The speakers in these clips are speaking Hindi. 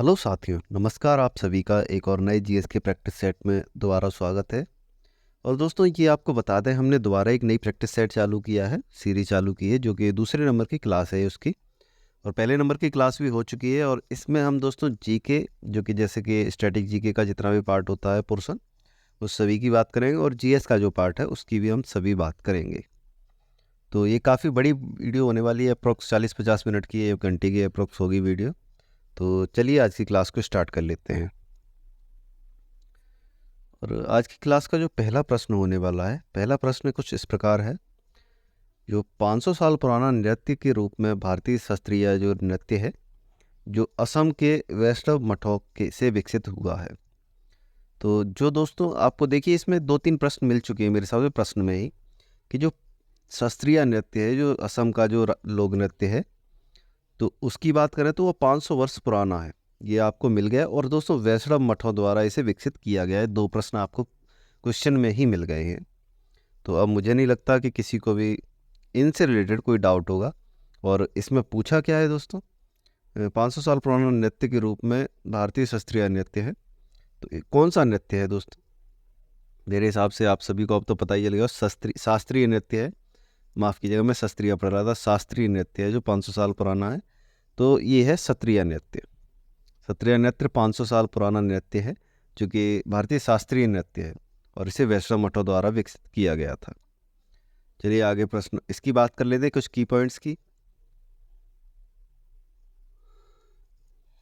हेलो साथियों, नमस्कार। आप सभी का एक और नए जीएस के प्रैक्टिस सेट में दोबारा स्वागत है। और दोस्तों, ये आपको बता दें, हमने दोबारा एक नई प्रैक्टिस सेट चालू किया है, सीरीज चालू की है, जो कि दूसरे नंबर की क्लास है उसकी। और पहले नंबर की क्लास भी हो चुकी है। और इसमें हम दोस्तों जीके, जो कि जैसे कि स्टैटिक जीके का जितना भी पार्ट होता है पोर्शन, उस सभी की बात करेंगे। और जीएस का जो पार्ट है उसकी भी हम सभी बात करेंगे। तो ये काफ़ी बड़ी वीडियो होने वाली है, अप्रोक्स 40-50 मिनट की, 1 घंटे की अप्रोक्स होगी वीडियो। तो चलिए आज की क्लास को स्टार्ट कर लेते हैं। और आज की क्लास का जो पहला प्रश्न होने वाला है, पहला प्रश्न कुछ इस प्रकार है। जो 500 साल पुराना नृत्य के रूप में भारतीय शास्त्रीय जो नृत्य है, जो असम के वैष्णव मठों के से विकसित हुआ है। तो जो दोस्तों आपको देखिए, इसमें 2-3 प्रश्न मिल चुके हैं मेरे हिसाब से प्रश्न में ही, कि जो शास्त्रीय नृत्य है, जो असम का जो लोक नृत्य है, तो उसकी बात करें तो वो 500 वर्ष पुराना है, ये आपको मिल गया। और दोस्तों वैष्णव मठों द्वारा इसे विकसित किया गया है। 2 प्रश्न आपको क्वेश्चन में ही मिल गए हैं। तो अब मुझे नहीं लगता कि किसी को भी इनसे रिलेटेड कोई डाउट होगा। और इसमें पूछा क्या है दोस्तों, 500 साल पुराना नृत्य के रूप में भारतीय शास्त्रीय नृत्य है। तो ये कौन सा नृत्य है दोस्तों? मेरे हिसाब से आप सभी को अब तो पता ही चलेगा, शास्त्रीय नृत्य है। माफ़ कीजिएगा, मैं शास्त्रीय पढ़ रहा था। शास्त्रीय नृत्य है जो 500 साल पुराना है। तो ये है सत्रिया नृत्य। सत्रिया नृत्य 500 साल पुराना नृत्य है, जो कि भारतीय शास्त्रीय नृत्य है। और इसे वैष्णव मठों द्वारा विकसित किया गया था। चलिए आगे प्रश्न इसकी बात कर लेते हैं, कुछ की पॉइंट्स की।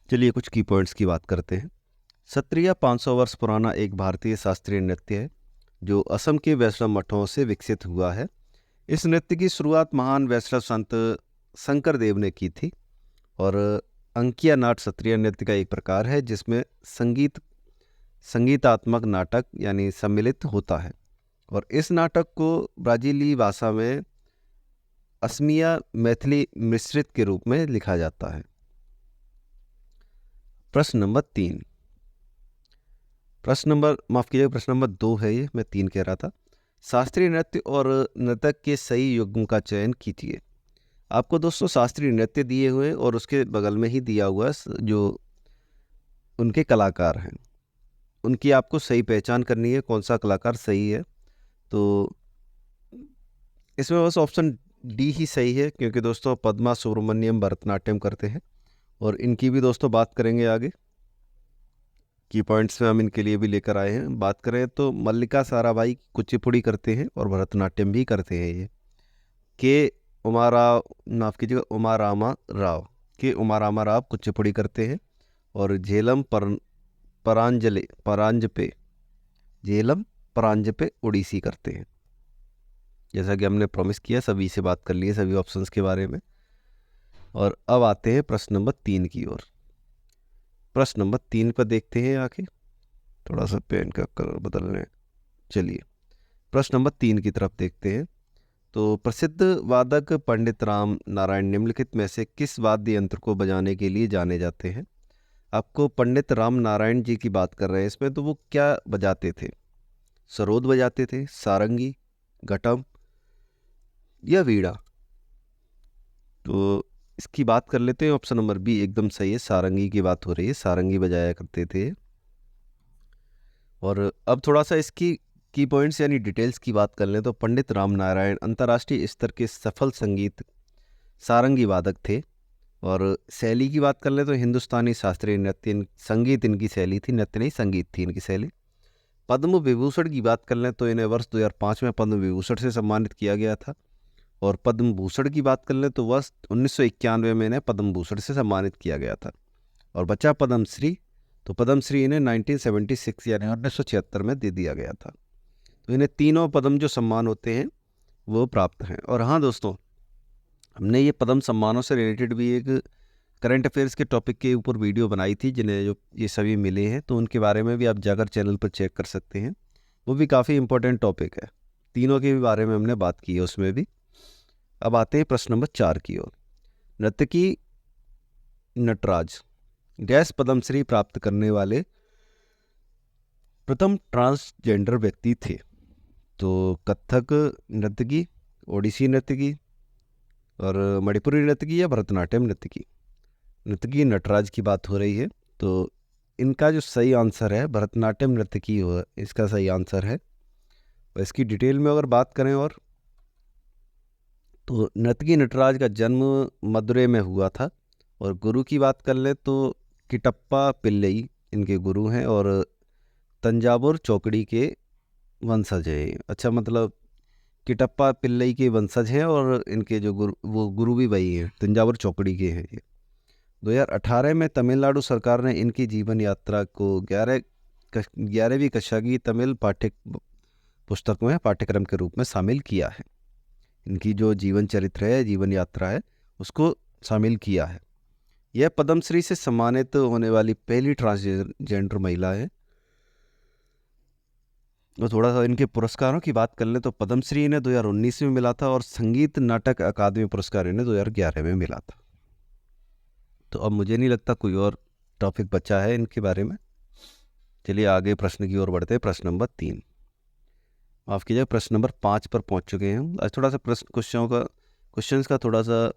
चलिए कुछ की पॉइंट्स की बात करते हैं। सत्रिया 500 वर्ष पुराना एक भारतीय शास्त्रीय नृत्य है, जो असम के वैष्णव मठों से विकसित हुआ है। इस नृत्य की शुरुआत महान वैष्णव संत शंकर देव ने की थी। और अंकिया नाट सत्रिय नृत्य का एक प्रकार है, जिसमें संगीतात्मक नाटक यानी सम्मिलित होता है। और इस नाटक को ब्राज़ीली भाषा में असमिया मैथिली मिश्रित के रूप में लिखा जाता है। प्रश्न नंबर 3, माफ कीजिएगा, प्रश्न नंबर 2 है ये, मैं 3 कह रहा था। शास्त्रीय नृत्य और नर्तक के सही युग्म का चयन कीजिए। आपको दोस्तों शास्त्रीय नृत्य दिए हुए हैं और उसके बगल में ही दिया हुआ है जो उनके कलाकार हैं, उनकी आपको सही पहचान करनी है, कौन सा कलाकार सही है। तो इसमें बस ऑप्शन डी ही सही है, क्योंकि दोस्तों पद्मा सुब्रमण्यम भरतनाट्यम करते हैं। और इनकी भी दोस्तों बात करेंगे आगे, की पॉइंट्स में हम इनके लिए भी लेकर आए हैं। बात करें तो मल्लिका साराभाई कुचिपुड़ी करते हैं और भरतनाट्यम भी करते हैं ये। के उमाराव माफ कीजिएगा उमारामा राव के उमारामा राव कुचिपुड़ी करते हैं। और परांजपे झेलम परांजपे ओडिसी करते हैं। जैसा कि हमने प्रॉमिस किया, सभी से बात कर लिए सभी ऑप्शंस के बारे में। और अब आते हैं प्रश्न नंबर 3 की ओर। प्रश्न नंबर 3 पर देखते हैं आके, थोड़ा सा पेन का कलर बदलने। चलिए प्रश्न नंबर 3 की तरफ देखते हैं। तो प्रसिद्ध वादक पंडित राम नारायण निम्नलिखित में से किस वाद्य यंत्र को बजाने के लिए जाने जाते हैं? आपको पंडित राम नारायण जी की बात कर रहे हैं इसमें, तो वो क्या बजाते थे? सरोद बजाते थे, सारंगी, घटम या वीणा? तो इसकी बात कर लेते हैं। ऑप्शन नंबर बी एकदम सही है, सारंगी की बात हो रही है, सारंगी बजाया करते थे। और अब थोड़ा सा इसकी की पॉइंट्स यानी डिटेल्स की बात कर लें तो पंडित राम नारायण अंतर्राष्ट्रीय स्तर के सफल संगीत सारंगी वादक थे। और शैली की बात कर लें तो हिंदुस्तानी शास्त्रीय नृत्य संगीत इनकी शैली थी, नृत्य नहीं संगीत थी इनकी शैली। पद्म विभूषण की बात कर लें तो इन्हें वर्ष 2005 में पद्म विभूषण से सम्मानित किया गया था। और पद्म भूषण की बात कर लें तो वर्ष 1991 में इन्हें पद्म भूषण से सम्मानित किया गया था। और बचा पद्म श्री, तो पद्म श्री इन्हें 1976 यानी 1976 में दे दिया गया था। तो इन्हें तीनों पद्म जो सम्मान होते हैं वो प्राप्त हैं। और हाँ दोस्तों, हमने ये पद्म सम्मानों से रिलेटेड भी एक करंट अफेयर्स के टॉपिक के ऊपर वीडियो बनाई थी, जिन्हें जो ये सभी मिले हैं, तो उनके बारे में भी आप जाकर चैनल पर चेक कर सकते हैं। वो भी काफ़ी इंपॉर्टेंट टॉपिक है, तीनों के भी बारे में हमने बात की है उसमें भी। अब आते हैं प्रश्न नंबर 4 की ओर। नर्तकी नटराज डैश पद्मश्री प्राप्त करने वाले प्रथम ट्रांसजेंडर व्यक्ति थे? तो कथक नर्तकी, ओडिसी नर्तकी और मणिपुरी नर्तकी या भरतनाट्यम नर्तकी? नर्तकी नटराज की बात हो रही है। तो इनका जो सही आंसर है भरतनाट्यम नर्तकी हो, इसका सही आंसर है। और इसकी डिटेल में अगर बात करें और तो नर्तकी नटराज का जन्म मदुरै में हुआ था। और गुरु की बात कर ले तो किटप्पा पिल्लई इनके गुरु हैं और तंजावुर चौकड़ी के वंशज हैं। अच्छा, मतलब किटप्पा पिल्लई के वंशज हैं और इनके जो गुरु भी वही हैं, तंजावुर चौकड़ी के हैं ये। 2018 में तमिलनाडु सरकार ने इनकी जीवन यात्रा को 11वीं कक्षा की तमिल पुस्तक में पाठ्यक्रम के रूप में शामिल किया है। इनकी जो जीवन चरित्र है, जीवन यात्रा है, उसको शामिल किया है। यह पद्मश्री से सम्मानित होने वाली पहली ट्रांसजेंडर महिला है। तो थोड़ा सा इनके पुरस्कारों की बात कर लें तो पद्मश्री इन्हें 2019 में मिला था और संगीत नाटक अकादमी पुरस्कार इन्हें 2011 में मिला था। तो अब मुझे नहीं लगता कोई और टॉपिक बचा है इनके बारे में। चलिए आगे प्रश्न की ओर बढ़ते हैं। प्रश्न नंबर 3, माफ़ कीजिए, प्रश्न नंबर 5 पर पहुंच चुके हैं। आज थोड़ा सा क्वेश्चंस का थोड़ा सा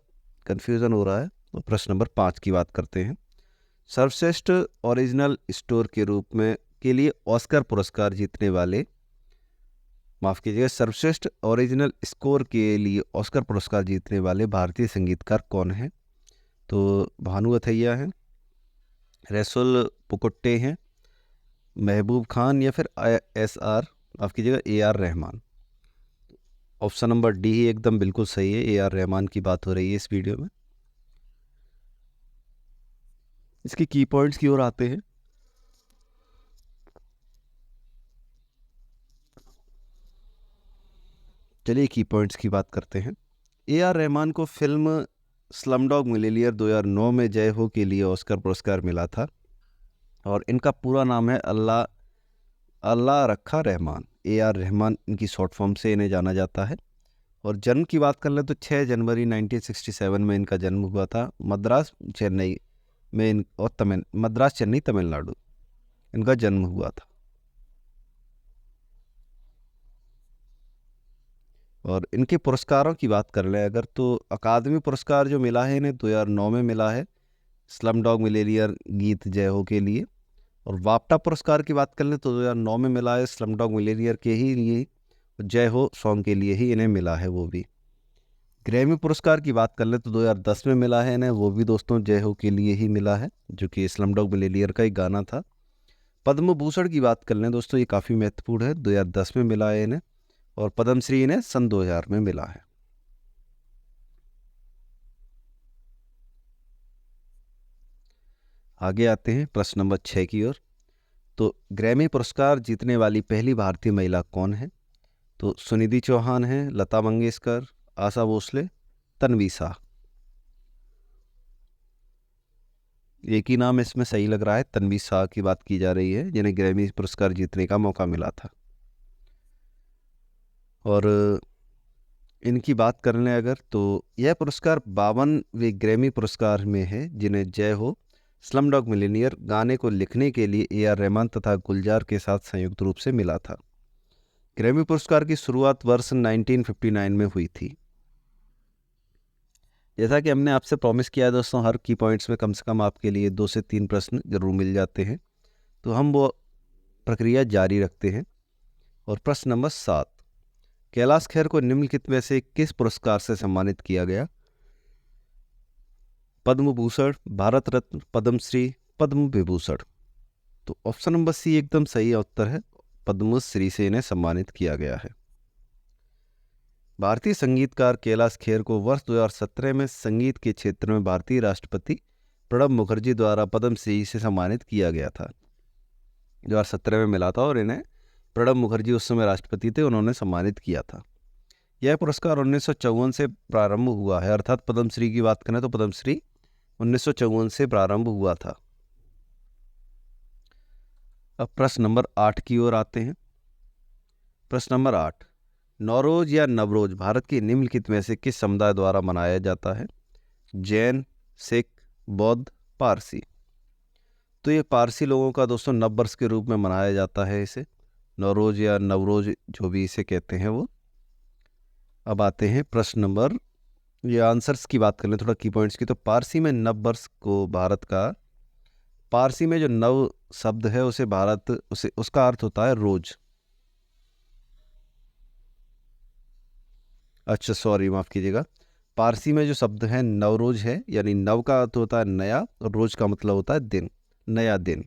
कन्फ्यूज़न हो रहा है। तो प्रश्न नंबर 5 की बात करते हैं। सर्वश्रेष्ठ ओरिजिनल स्टोर के रूप में के लिए ऑस्कर पुरस्कार जीतने वाले, माफ़ कीजिएगा, सर्वश्रेष्ठ ओरिजिनल स्कोर के लिए ऑस्कर पुरस्कार जीतने वाले भारतीय संगीतकार कौन हैं? तो भानु अथैया हैं, रसुल पुकुट्टे हैं, महबूब खान, या फिर SR, माफ़ कीजिएगा, AR Rahman. Option number D ही एकदम बिल्कुल सही है। AR रहमान की बात हो रही है इस वीडियो में। इसके की पॉइंट्स की ओर आते हैं। चलिए की पॉइंट्स की बात करते हैं। AR रहमान को फिल्म स्लमडॉग मिलियनेयर 2009 में जय हो के लिए ऑस्कर पुरस्कार मिला था और इनका पूरा नाम है अल्लाह रखा रहमान। AR रहमान इनकी शॉर्ट फॉर्म से इन्हें जाना जाता है। और जन्म की बात कर लें तो 6 जनवरी 1967 में इनका जन्म हुआ था मद्रास चेन्नई तमिलनाडु इनका जन्म हुआ था। और इनके पुरस्कारों की बात कर लें अगर तो अकादमी पुरस्कार जो मिला है इन्हें 2009 में मिला है स्लम डॉग मिलियनेयर गीत जय हो के लिए। और वाप्टा पुरस्कार की बात कर लें तो 2009 में मिला है स्लम डॉग मिलियनेयर के ही लिए, जय हो सॉन्ग के लिए ही इन्हें मिला है वो भी। ग्रैमी पुरस्कार की बात कर लें तो 2010 में मिला है इन्हें, वो भी दोस्तों जय हो के लिए ही मिला है, जो कि स्लम डॉग मिलियनेयर का एक गाना था। पद्म भूषण की बात कर लें दोस्तों, ये काफ़ी महत्वपूर्ण है, 2010 में मिला है इन्हें। और पद्मश्री इन्हें सन 2000 में मिला है। आगे आते हैं प्रश्न नंबर 6 की ओर। तो ग्रैमी पुरस्कार जीतने वाली पहली भारतीय महिला कौन है? तो सुनिधि चौहान है, लता मंगेशकर, आशा भोसले, तन्वी शाह। एक ही नाम इसमें सही लग रहा है, तन्वी शाह की बात की जा रही है जिन्हें ग्रैमी पुरस्कार जीतने का मौका मिला था। और इनकी बात करने अगर तो यह पुरस्कार 52वें ग्रैमी पुरस्कार में है जिन्हें जय हो स्लम डॉग मिलियनेयर गाने को लिखने के लिए AR रहमान तथा गुलजार के साथ संयुक्त रूप से मिला था। ग्रैमी पुरस्कार की शुरुआत वर्ष 1959 में हुई थी। जैसा कि हमने आपसे प्रॉमिस किया है दोस्तों, हर की पॉइंट्स में कम से कम आपके लिए 2 से 3 प्रश्न जरूर मिल जाते हैं, तो हम वो प्रक्रिया जारी रखते हैं। और प्रश्न नंबर 7, कैलाश खेर को निम्नलिखित में से किस पुरस्कार से सम्मानित किया गया? पद्म भूषण, भारत रत्न, पद्मश्री, पद्म विभूषण। तो ऑप्शन नंबर सी एकदम सही उत्तर है, पद्मश्री से इन्हें सम्मानित किया गया है। भारतीय संगीतकार कैलाश खेर को वर्ष 2017 में संगीत के क्षेत्र में भारतीय राष्ट्रपति प्रणब मुखर्जी द्वारा पद्मश्री से सम्मानित किया गया था। 2017 में मिला था और इन्हें प्रणब मुखर्जी उस समय राष्ट्रपति थे, उन्होंने सम्मानित किया था। यह पुरस्कार 1954 से प्रारंभ हुआ है, अर्थात पद्मश्री की बात करें तो पद्मश्री 1954 से प्रारंभ हुआ था। अब प्रश्न नंबर 8 की ओर आते हैं। प्रश्न नंबर 8, नौरोज या नवरोज भारत के निम्नलिखित में से किस समुदाय द्वारा मनाया जाता है? जैन, सिख, बौद्ध, पारसी। तो ये पारसी लोगों का दोस्तों नववर्ष के रूप में मनाया जाता है इसे, नौरोज या नवरोज जो भी इसे कहते हैं वो। अब आते हैं प्रश्न नंबर, ये आंसर्स की बात कर लें थोड़ा की पॉइंट्स की। तो पारसी में नववर्ष को भारत का पारसी में जो नव शब्द है उसे उसका अर्थ होता है रोज। अच्छा सॉरी, माफ कीजिएगा। पारसी में जो शब्द है नवरोज है, यानी नव का अर्थ होता है नया और रोज का मतलब होता है दिन, नया दिन।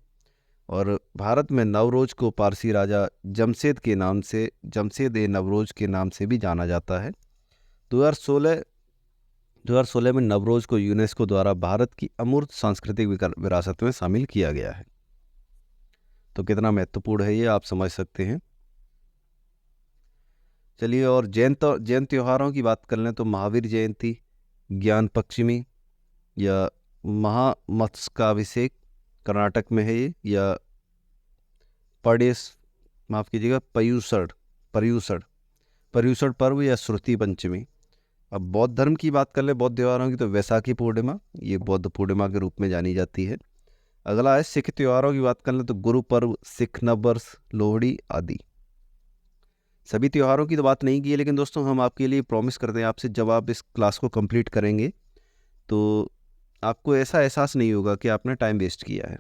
और भारत में नवरोज को पारसी राजा जमशेद ए नवरोज के नाम से भी जाना जाता है। 2016 में नवरोज को यूनेस्को द्वारा भारत की अमूर्त सांस्कृतिक विरासत में शामिल किया गया है। तो कितना महत्वपूर्ण है ये आप समझ सकते हैं। चलिए, और जैन त्योहारों की बात कर लें तो महावीर जयंती, ज्ञान पक्षमी या महामत्स्याभिषेक कर्नाटक में है ये, या माफ कीजिएगा पर्यूषण पर्व या श्रुति पंचमी। अब बौद्ध धर्म की बात कर ले, बौद्ध त्योहारों की, तो वैसाखी पूर्णिमा, ये बौद्ध पूर्णिमा के रूप में जानी जाती है। अगला है सिख त्योहारों की बात कर ले तो गुरु पर्व, सिख नववर्ष, लोहड़ी आदि। सभी त्योहारों की तो बात नहीं की है, लेकिन दोस्तों हम आपके लिए प्रॉमिस करते हैं आपसे, जब आप इस क्लास को कंप्लीट करेंगे तो आपको ऐसा एहसास नहीं होगा कि आपने टाइम वेस्ट किया है।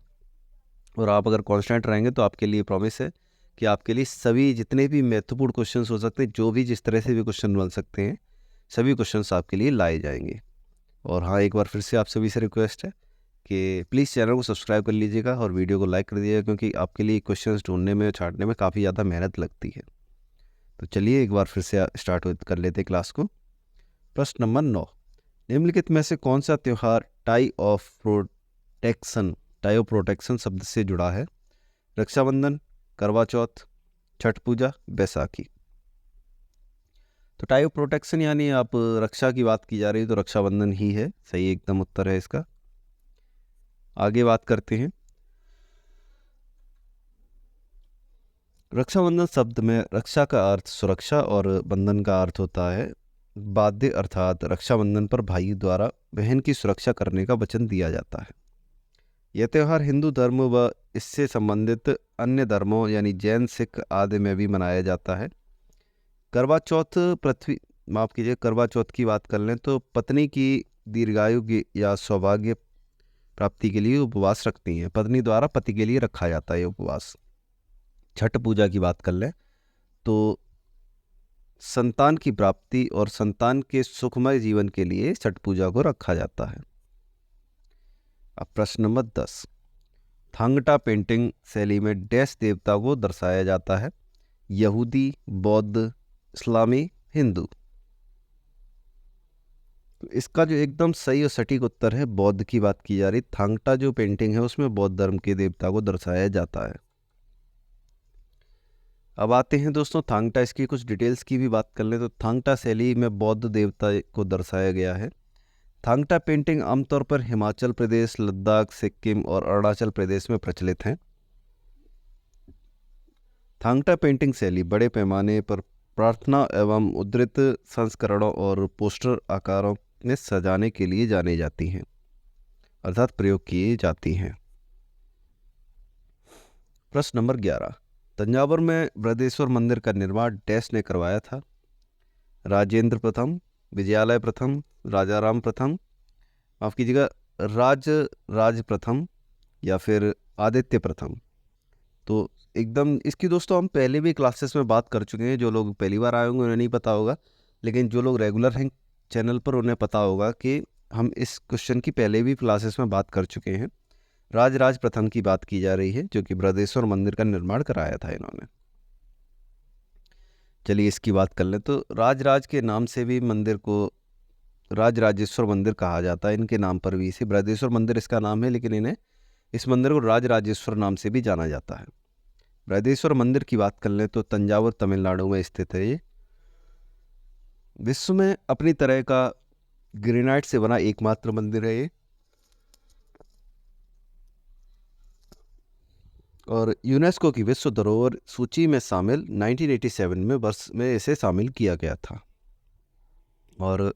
और आप अगर कांस्टेंट रहेंगे तो आपके लिए प्रॉमिस है कि आपके लिए सभी जितने भी महत्वपूर्ण क्वेश्चंस हो सकते हैं, जो भी जिस तरह से भी क्वेश्चन बन सकते हैं, सभी क्वेश्चंस आपके लिए लाए जाएंगे। और हाँ, एक बार फिर से आप सभी से रिक्वेस्ट है कि प्लीज़ चैनल को सब्सक्राइब कर लीजिएगा और वीडियो को लाइक कर दीजिएगा, क्योंकि आपके लिए क्वेश्चंस ढूंढने में, छांटने में काफ़ी ज़्यादा मेहनत लगती है। तो चलिए एक बार फिर से स्टार्ट कर लेते हैं क्लास को। प्रश्न नंबर 9, निम्नलिखित में से कौन सा त्यौहार टाई ऑफ प्रोटेक्शन शब्द से जुड़ा है? रक्षाबंधन, करवा चौथ, छठ पूजा, बैसाखी। तो टाई ऑफ प्रोटेक्शन यानी आप रक्षा की बात की जा रही है तो रक्षाबंधन ही है, सही एकदम उत्तर है इसका। आगे बात करते हैं। रक्षाबंधन शब्द में रक्षा का अर्थ सुरक्षा और बंधन का अर्थ होता है बाध्य, अर्थात रक्षाबंधन पर भाई द्वारा बहन की सुरक्षा करने का वचन दिया जाता है। यह त्यौहार हिंदू धर्म व इससे संबंधित अन्य धर्मों यानी जैन, सिख आदि में भी मनाया जाता है। करवा चौथ की बात कर लें तो पत्नी की दीर्घायु की या सौभाग्य प्राप्ति के लिए उपवास रखती हैं, पत्नी द्वारा पति के लिए रखा जाता है उपवास। छठ पूजा की बात कर लें तो संतान की प्राप्ति और संतान के सुखमय जीवन के लिए छठ पूजा को रखा जाता है। अब प्रश्न नंबर 10, थांगटा पेंटिंग शैली में डैश देवता को दर्शाया जाता है? यहूदी, बौद्ध, इस्लामी, हिंदू। तो इसका जो एकदम सही और सटीक उत्तर है, बौद्ध की बात की जा रही। थांगटा जो पेंटिंग है उसमें बौद्ध धर्म के देवता को दर्शाया जाता है। अब आते हैं दोस्तों थांगटा, इसकी कुछ डिटेल्स की भी बात कर लें तो थांगटा शैली में बौद्ध देवता को दर्शाया गया है। थांगटा पेंटिंग आमतौर पर हिमाचल प्रदेश, लद्दाख, सिक्किम और अरुणाचल प्रदेश में प्रचलित हैं। थांगटा पेंटिंग शैली बड़े पैमाने पर प्रार्थना एवं उद्धृत संस्करणों और पोस्टर आकारों में सजाने के लिए जाने जाती हैं, अर्थात प्रयोग किए जाती हैं। प्रश्न नंबर 11, तंजावुर में बृहदेश्वर मंदिर का निर्माण डैश ने करवाया था? राजेंद्र प्रथम, विजयालय प्रथम, राजाराम प्रथम, माफ कीजिएगा राज प्रथम, या फिर आदित्य प्रथम। तो एकदम इसकी दोस्तों हम पहले भी क्लासेस में बात कर चुके हैं। जो लोग पहली बार आए होंगे उन्हें नहीं पता होगा, लेकिन जो लोग रेगुलर हैं चैनल पर उन्हें पता होगा कि हम इस क्वेश्चन की पहले भी क्लासेस में बात कर चुके हैं। राज प्रथम की बात की जा रही है, जो कि बृहदेश्वर मंदिर का निर्माण कराया था इन्होंने। चलिए इसकी बात कर लें तो राज के नाम से भी मंदिर को राजराजेश्वर मंदिर कहा जाता है। इनके नाम पर भी इसे बृहदेश्वर मंदिर इसका नाम है, लेकिन इन्हें इस मंदिर को राजराजेश्वर नाम से भी जाना जाता है। बृहदेश्वर मंदिर की बात कर लें तो तंजावुर तमिलनाडु में स्थित है। ये विश्व में अपनी तरह का ग्रेनाइट से बना एकमात्र मंदिर है ये, और यूनेस्को की विश्व धरोहर सूची में शामिल 1987 में वर्ष में इसे शामिल किया गया था। और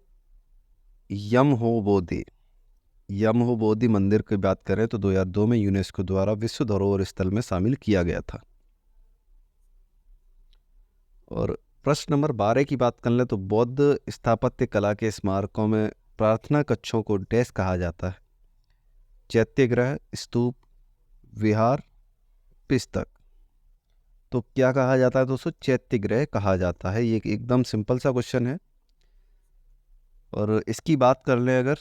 यमहो मंदिर की बात करें तो 2002 में यूनेस्को द्वारा विश्व धरोहर स्थल में शामिल किया गया था। और प्रश्न नंबर 12 की बात कर लें तो बौद्ध स्थापत्य कला के स्मारकों में प्रार्थना कक्षों को डैश कहा जाता है? चैत्यगृह, स्तूप, विहार, पिस्तक। तो क्या कहा जाता है दोस्तों? चैत्यगृह कहा जाता है। ये एकदम सिंपल सा क्वेश्चन है। और इसकी बात कर लें अगर,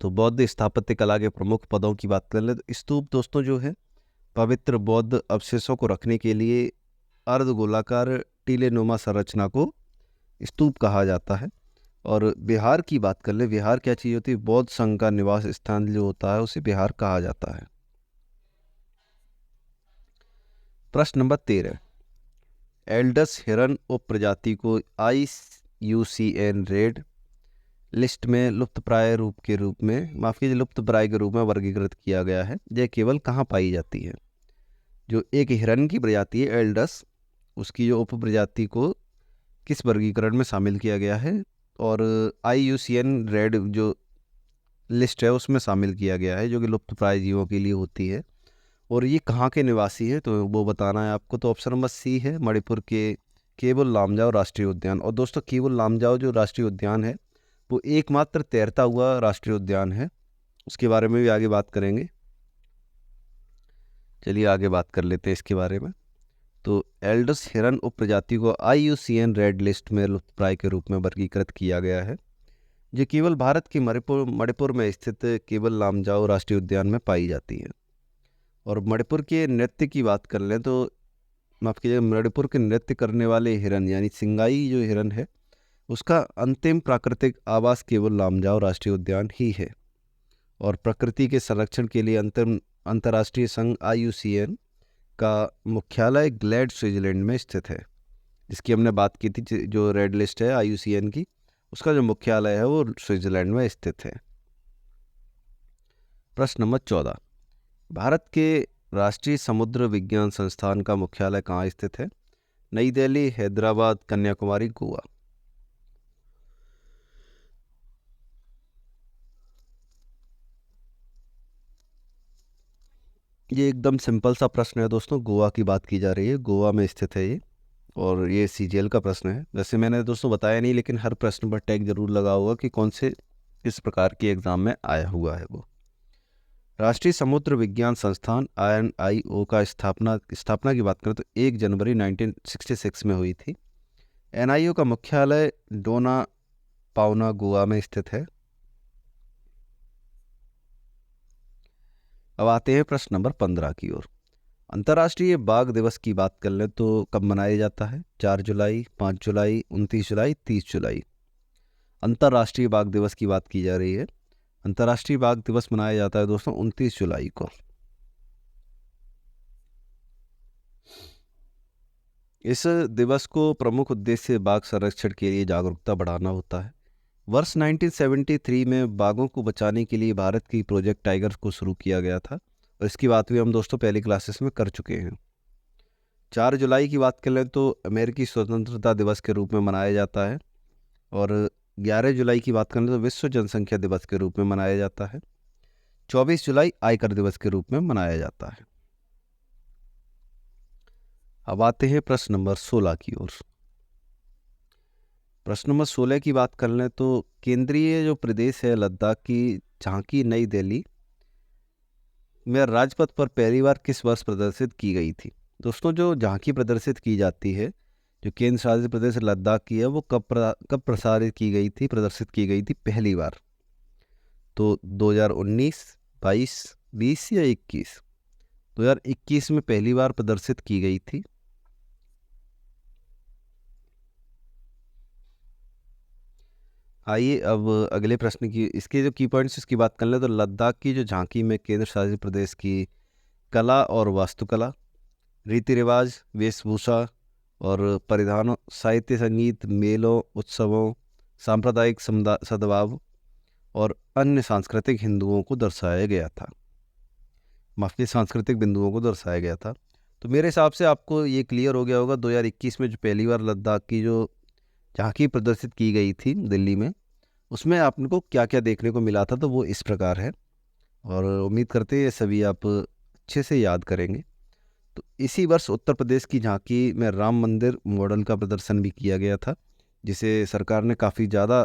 तो बौद्ध स्थापत्य कला के प्रमुख पदों की बात कर लें तो स्तूप दोस्तों जो है पवित्र बौद्ध अवशेषों को रखने के लिए अर्धगोलाकार टीलेनुमा संरचना को स्तूप कहा जाता है। और विहार की बात कर ले, विहार क्या चीज़ होती है? बौद्ध संघ का निवास स्थान जो होता है उसे विहार कहा जाता है। प्रश्न नंबर 13, एल्डस हिरन उप प्रजाति को IUCN रेड लिस्ट में लुप्तप्राय लुप्तप्राय के रूप में वर्गीकृत किया गया है। यह केवल कहाँ पाई जाती है? जो एक हिरन की प्रजाति है एल्डस, उसकी जो उप प्रजाति को किस वर्गीकरण में शामिल किया गया है? और IUCN रेड जो लिस्ट है उसमें शामिल किया गया है, जो कि लुप्तप्राय जीवों के लिए होती है। और ये कहाँ के निवासी है तो वो बताना है आपको। तो ऑप्शन नंबर सी है मणिपुर के केवल लामजाओ राष्ट्रीय उद्यान। और दोस्तों केवल लामजाओ जो राष्ट्रीय उद्यान है वो एकमात्र तैरता हुआ राष्ट्रीय उद्यान है। उसके बारे में भी आगे बात करेंगे। चलिए आगे बात कर लेते हैं इसके बारे में। तो एल्डस हिरन उप प्रजाति को IUCN रेड लिस्ट में लुप्तप्राय के रूप में वर्गीकृत किया गया है, जो केवल भारत के मणिपुर में स्थित केवल लामजाओ राष्ट्रीय उद्यान में पाई जाती है। और मणिपुर के नृत्य की बात कर लें तो माफ कीजिएगा, मणिपुर के नृत्य करने वाले हिरन यानी सिंगाई जो हिरन है उसका अंतिम प्राकृतिक आवास केवल लामजाओ राष्ट्रीय उद्यान ही है। और प्रकृति के संरक्षण के लिए अंतर्राष्ट्रीय संघ IUCN का मुख्यालय ग्लैड स्विट्जरलैंड में स्थित है, जिसकी हमने बात की थी। जो रेड लिस्ट है IUCN की, उसका जो मुख्यालय है वो स्विट्जरलैंड में स्थित है। प्रश्न नंबर 14, भारत के राष्ट्रीय समुद्र विज्ञान संस्थान का मुख्यालय कहाँ स्थित है? नई दिल्ली, हैदराबाद, कन्याकुमारी, गोवा। ये एकदम सिंपल सा प्रश्न है दोस्तों। गोवा की बात की जा रही है, गोवा में स्थित है ये। और ये CGL का प्रश्न है। वैसे मैंने दोस्तों बताया नहीं, लेकिन हर प्रश्न पर टैग जरूर लगा होगा कि कौन से किस प्रकार के एग्जाम में आया हुआ है वो। राष्ट्रीय समुद्र विज्ञान संस्थान RNIO का स्थापना की बात करें तो 1 जनवरी 1966 में हुई थी। NIO का मुख्यालय डोना पाउना गोवा में स्थित है। अब आते हैं प्रश्न नंबर 15 की ओर। अंतर्राष्ट्रीय बाघ दिवस की बात कर लें तो कब मनाया जाता है? 4 जुलाई, 5 जुलाई, 29 जुलाई, 30 जुलाई। अंतर्राष्ट्रीय बाघ दिवस की बात की जा रही है। अंतर्राष्ट्रीय बाघ दिवस मनाया जाता है दोस्तों 29 जुलाई को। इस दिवस को प्रमुख उद्देश्य बाघ संरक्षण के लिए जागरूकता बढ़ाना होता है। वर्ष 1973 में बाघों को बचाने के लिए भारत की प्रोजेक्ट टाइगर को शुरू किया गया था, और इसकी बात भी हम दोस्तों पहली क्लासेस में कर चुके हैं। 4 जुलाई की बात कर लें तो अमेरिकी स्वतंत्रता दिवस के रूप में मनाया जाता है। और 11 जुलाई की बात करें तो विश्व जनसंख्या दिवस के रूप में मनाया जाता है। 24 जुलाई आयकर दिवस के रूप में मनाया जाता है। अब आते हैं प्रश्न नंबर 16 की ओर। प्रश्न नंबर 16 की बात कर लें तो केंद्रीय जो प्रदेश है लद्दाख की झांकी नई दिल्ली में राजपथ पर पहली बार किस वर्ष प्रदर्शित की गई थी? दोस्तों जो झांकी प्रदर्शित की जाती है, जो केंद्र शासित प्रदेश लद्दाख की है, वो कब प्रसारित की गई थी, प्रदर्शित की गई थी पहली बार? तो 2019, 22, 20 या 21? 2021 में पहली बार प्रदर्शित की गई थी। आइए अब अगले प्रश्न की, इसके जो की पॉइंट्स इसकी बात कर लें तो लद्दाख की जो झांकी में केंद्र शासित प्रदेश की कला और वास्तुकला, रीति रिवाज, वेशभूषा और परिधानों, साहित्य, संगीत, मेलों, उत्सवों, सांप्रदायिक सद्भाव और अन्य सांस्कृतिक हिंदुओं को दर्शाया गया था। माफी, सांस्कृतिक बिंदुओं को दर्शाया गया था। तो मेरे हिसाब से आपको ये क्लियर हो गया होगा 2021 में जो पहली बार लद्दाख की जो झांकी प्रदर्शित की गई थी दिल्ली में, उसमें आपको क्या क्या देखने को मिला था। तो वो इस प्रकार है, और उम्मीद करते हैं सभी आप अच्छे से याद करेंगे। तो इसी वर्ष उत्तर प्रदेश की झांकी में राम मंदिर मॉडल का प्रदर्शन भी किया गया था, जिसे सरकार ने काफ़ी ज़्यादा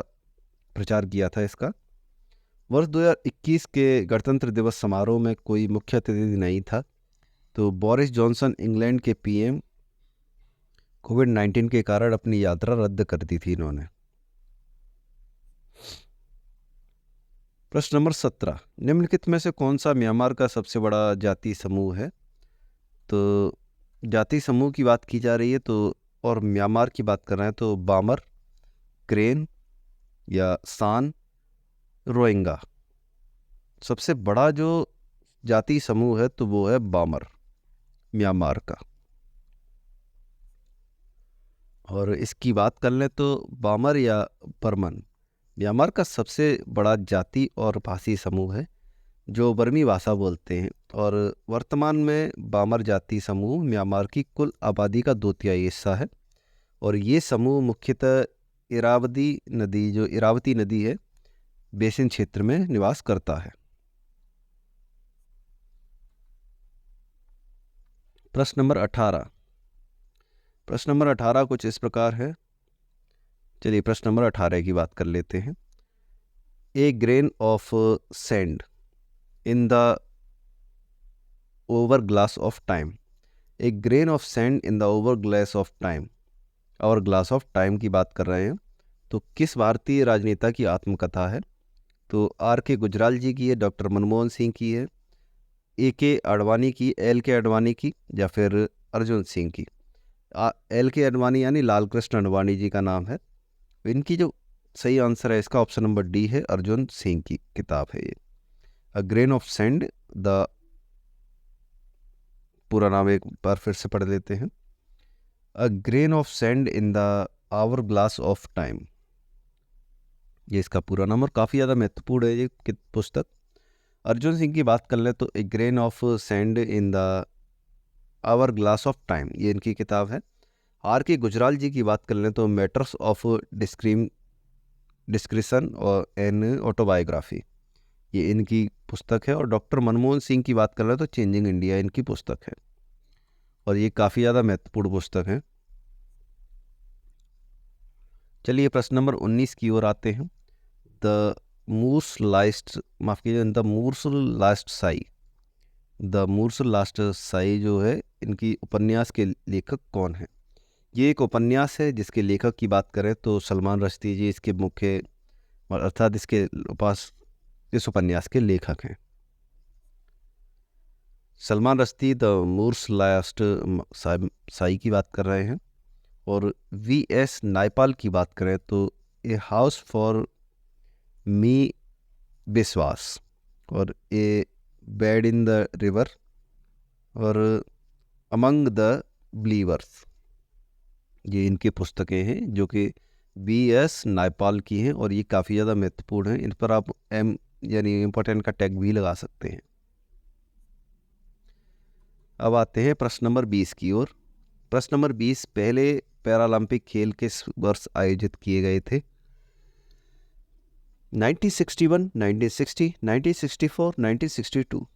प्रचार किया था इसका। वर्ष 2021 के गणतंत्र दिवस समारोह में कोई मुख्य अतिथि नहीं था, तो बोरिस जॉनसन इंग्लैंड के पीएम कोविड-19 के कारण अपनी यात्रा रद्द कर दी थी इन्होंने। प्रश्न नंबर 17, निम्नलिखित में से कौन सा म्यांमार का सबसे बड़ा जाति समूह है? तो जाति समूह की बात की जा रही है तो, और म्यांमार की बात कर रहे हैं तो बामर, क्रेन या सान, रोहिंगा। सबसे बड़ा जो जाति समूह है तो वो है बामर, म्यांमार का। और इसकी बात कर लें तो बामर या बर्मन म्यांमार का सबसे बड़ा जाति और भाषी समूह है जो बर्मी भाषा बोलते हैं, और वर्तमान में बामर जाति समूह म्यांमार की कुल आबादी का 2/3 हिस्सा है। और ये समूह मुख्यतः इरावती नदी है बेसिन क्षेत्र में निवास करता है। प्रश्न नंबर 18 कुछ इस प्रकार है। चलिए प्रश्न नंबर 18 की बात कर लेते हैं। ए grain of sand in the over glass of time. A grain of sand in the over glass of time, और ग्लास ऑफ टाइम की बात कर रहे हैं तो किस भारतीय राजनेता की आत्मकथा है? तो R.K. गुजराल जी की है, डॉक्टर मनमोहन सिंह की है, A.K. आडवाणी की, L.K. आडवाणी की, या फिर अर्जुन सिंह की? L.K. आडवाणी यानी लाल कृष्ण आडवाणी जी का नाम है। इनकी जो सही आंसर है इसका ऑप्शन नंबर डी है, अर्जुन सिंह की किताब है ये। A grain of sand, the पूरा नाम एक बार फिर से पढ़ लेते हैं। A grain of sand in the hour glass of time, ये इसका पूरा नाम, और काफ़ी ज़्यादा महत्वपूर्ण है ये पुस्तक। अर्जुन सिंह की बात कर ले तो a grain of sand in the hour glass of time, ये इनकी किताब है। R.K. गुजराल जी की बात कर लें तो मैटर्स ऑफ डिस्क्रिशन और एन ऑटोबायोग्राफी, ये इनकी पुस्तक है। और डॉक्टर मनमोहन सिंह की बात कर रहे हैं तो चेंजिंग इंडिया इनकी पुस्तक है, और ये काफ़ी ज़्यादा महत्वपूर्ण पुस्तक है। चलिए प्रश्न नंबर 19 की ओर आते हैं। द मूर्स लास्ट साई जो है, इनकी उपन्यास के लेखक कौन है? ये एक उपन्यास है जिसके लेखक की बात करें तो सलमान रश्दी जी इसके मुख्य, अर्थात इस उपन्यास के लेखक हैं। Salman Rushdie the Moor's last sigh की बात कर रहे हैं। और V.S. नायपाल की बात करें तो ए हाउस फॉर मी बिस्वास, और ए बेड इन द रिवर, और अमंग द बिलीवर्स, ये इनकी पुस्तकें हैं जो कि V.S. नायपाल की हैं, और ये काफ़ी ज़्यादा महत्वपूर्ण हैं। इन पर आप M यानी इम्पोर्टेंट का टैग भी लगा सकते हैं। अब आते हैं प्रश्न नंबर 20 की ओर। प्रश्न नंबर 20, पहले पैरालंपिक खेल किस वर्ष आयोजित किए गए थे? 1961, 1960, 1964, 1962।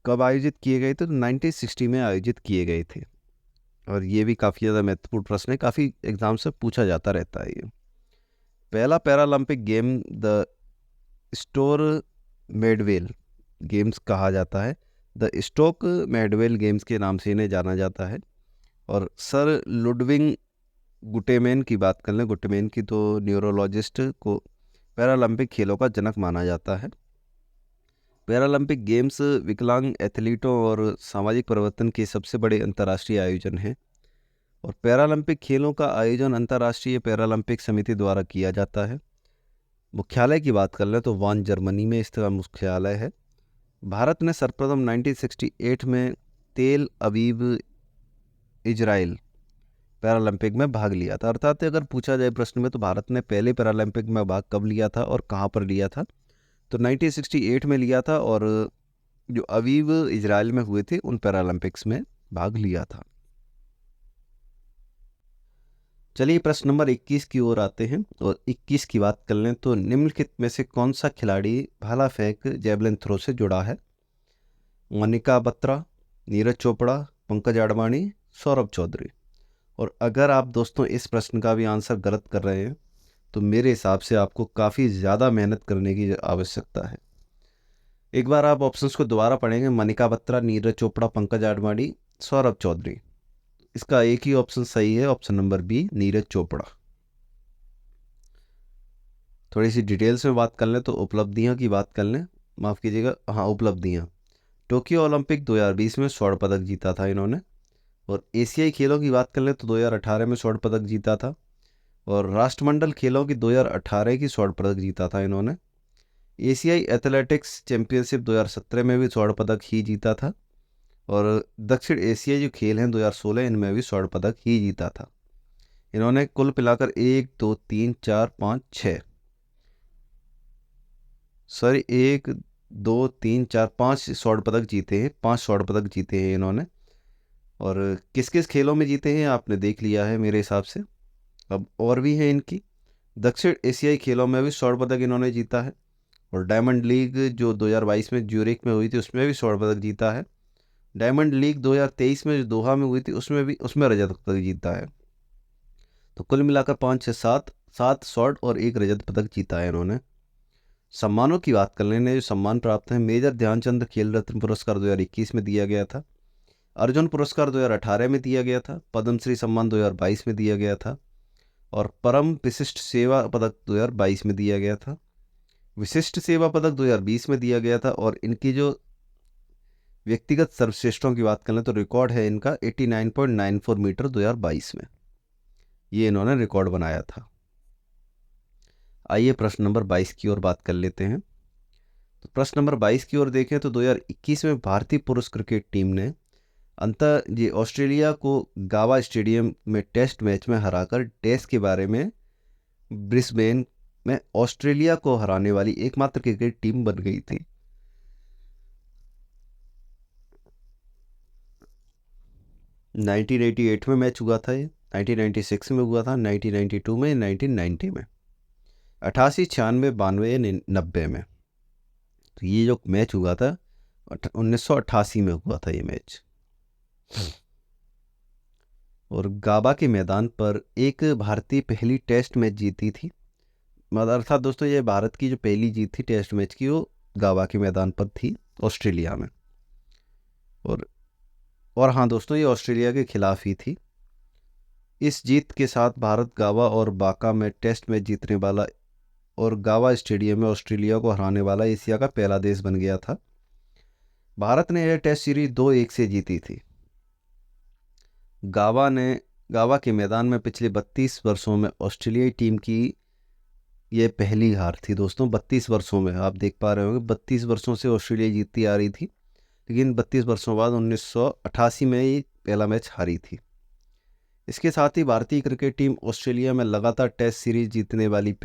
कब आयोजित किए गए थे? तो 1960 में आयोजित किए गए थे, और ये भी काफ़ी ज़्यादा महत्वपूर्ण प्रश्न है, काफ़ी एग्जाम से पूछा जाता रहता है ये। पहला Paralympic game the Stoke Mandeville games कहा जाता है। द स्टोक मेडवेल गेम्स के नाम से इन्हें जाना जाता है। और सर लुडविग गुटेमेन की बात कर लें, गुटेमेन की तो न्यूरोलॉजिस्ट को पैरालंपिक खेलों का जनक माना जाता है। पैरालंपिक गेम्स विकलांग एथलीटों और सामाजिक परिवर्तन के सबसे बड़े अंतर्राष्ट्रीय आयोजन हैं, और पैरालंपिक खेलों का आयोजन अंतर्राष्ट्रीय पैरालंपिक समिति द्वारा किया जाता है। मुख्यालय की बात कर लें तो वान, जर्मनी में इसका मुख्यालय है। भारत ने सर्वप्रथम 1968 में तेल अवीव, इजराइल पैरालंपिक में भाग लिया था। अर्थात अगर पूछा जाए प्रश्न में तो भारत ने पहले पैरालंपिक में भाग कब लिया था और कहाँ पर लिया था, तो 1968 में लिया था, और जो अवीव इजराइल में हुए थे उन पैरालंपिक्स में भाग लिया था। चलिए प्रश्न नंबर 21 की ओर आते हैं, और 21 की बात कर लें तो निम्नलिखित में से कौन सा खिलाड़ी भाला फेंक जैवलिन थ्रो से जुड़ा है? मनिका बत्रा, नीरज चोपड़ा, पंकज आडवाणी, सौरभ चौधरी। और अगर आप दोस्तों इस प्रश्न का भी आंसर गलत कर रहे हैं तो मेरे हिसाब से आपको काफ़ी ज़्यादा मेहनत करने की आवश्यकता है। एक बार आप ऑप्शंस को दोबारा पढ़ेंगे। मनिका बत्रा, नीरज चोपड़ा, पंकज आडवाणी, सौरभ चौधरी। इसका एक ही ऑप्शन सही है, option number B, Neeraj Chopra. थोड़ी सी डिटेल्स में बात कर लें तो उपलब्धियों की बात कर लें, माफ़ कीजिएगा, हाँ उपलब्धियाँ। टोक्यो ओलंपिक 2020 में स्वर्ण पदक जीता था इन्होंने। और एशियाई खेलों की बात कर लें तो 2018 में स्वर्ण पदक जीता था। और राष्ट्रमंडल खेलों की 2018 की स्वर्ण पदक जीता था इन्होंने। एशियाई एथलेटिक्स चैंपियनशिप 2017 में भी स्वर्ण पदक ही जीता था। और दक्षिण एशियाई जो खेल हैं 2016, इनमें भी स्वर्ण पदक ही जीता था। इन्होंने कुल मिलाकर 1 2 3 4 5 6 सॉरी 1 2 3 4 5 स्वर्ण पदक जीते हैं। 5 स्वर्ण पदक जीते हैं इन्होंने। और किस किस खेलों में जीते हैं आपने देख लिया है मेरे हिसाब से। अब और भी है इनकी। दक्षिण एशियाई खेलों में भी स्वर्ण पदक इन्होंने जीता है। और डायमंड लीग जो 2022 में ज्यूरिख में हुई थी उसमें भी स्वर्ण पदक जीता है। डायमंड लीग 2023 में जो दोहा में हुई थी उसमें रजत पदक जीता है। तो कुल मिलाकर 5 6 7 7 स्वर्ण और 1 रजत पदक जीता है इन्होंने। सम्मानों की बात कर लेने, जो सम्मान प्राप्त हैं, मेजर ध्यानचंद खेल रत्न पुरस्कार 2021 में दिया गया था। अर्जुन पुरस्कार 2018 में दिया गया था। पद्मश्री सम्मान 2022 में दिया गया था। और परम विशिष्ट सेवा पदक 2022 में दिया गया था। विशिष्ट सेवा पदक 2020 में दिया गया था। और इनकी जो व्यक्तिगत सर्वश्रेष्ठों की बात करें तो रिकॉर्ड है इनका 89.94 मीटर 2022 में, ये इन्होंने रिकॉर्ड बनाया था। आइए प्रश्न नंबर 22 की ओर बात कर लेते हैं। तो प्रश्न नंबर 22 की ओर देखें तो 2021 में भारतीय पुरुष क्रिकेट टीम ने ये ऑस्ट्रेलिया को गावा स्टेडियम में टेस्ट मैच में हराकर टेस्ट के बारे में ब्रिस्बेन में ऑस्ट्रेलिया को हराने वाली एकमात्र क्रिकेट टीम बन गई थी। (1988) में मैच हुआ था ये, 1996 में हुआ था, 1992 में, 1990 में, 88, 96, 92, 90 में। तो ये जो मैच हुआ था 1988 में हुआ था ये मैच। और गाबा के मैदान पर एक भारतीय पहली टेस्ट मैच जीती थी। अर्थात दोस्तों ये भारत की जो पहली जीत थी टेस्ट मैच की, वो गाबा के मैदान पर थी ऑस्ट्रेलिया में। और हाँ दोस्तों, ये ऑस्ट्रेलिया के खिलाफ ही थी। इस जीत के साथ भारत गावा और बाका में टेस्ट मैच जीतने वाला और गावा स्टेडियम में ऑस्ट्रेलिया को हराने वाला एशिया का पहला देश बन गया था। भारत ने यह टेस्ट सीरीज 2-1 से जीती थी। गावा के मैदान में पिछले 32 वर्षों में ऑस्ट्रेलियाई टीम की यह पहली हार थी दोस्तों। 32 वर्षों में आप देख पा रहे होंगे, 32 वर्षों से ऑस्ट्रेलिया जीतती आ रही थी, लेकिन 32 वर्षों बाद 1988 में ये पहला मैच हारी थी। इसके साथ ही भारतीय क्रिकेट टीम ऑस्ट्रेलिया में लगातार टेस्ट सीरीज जीतने वाली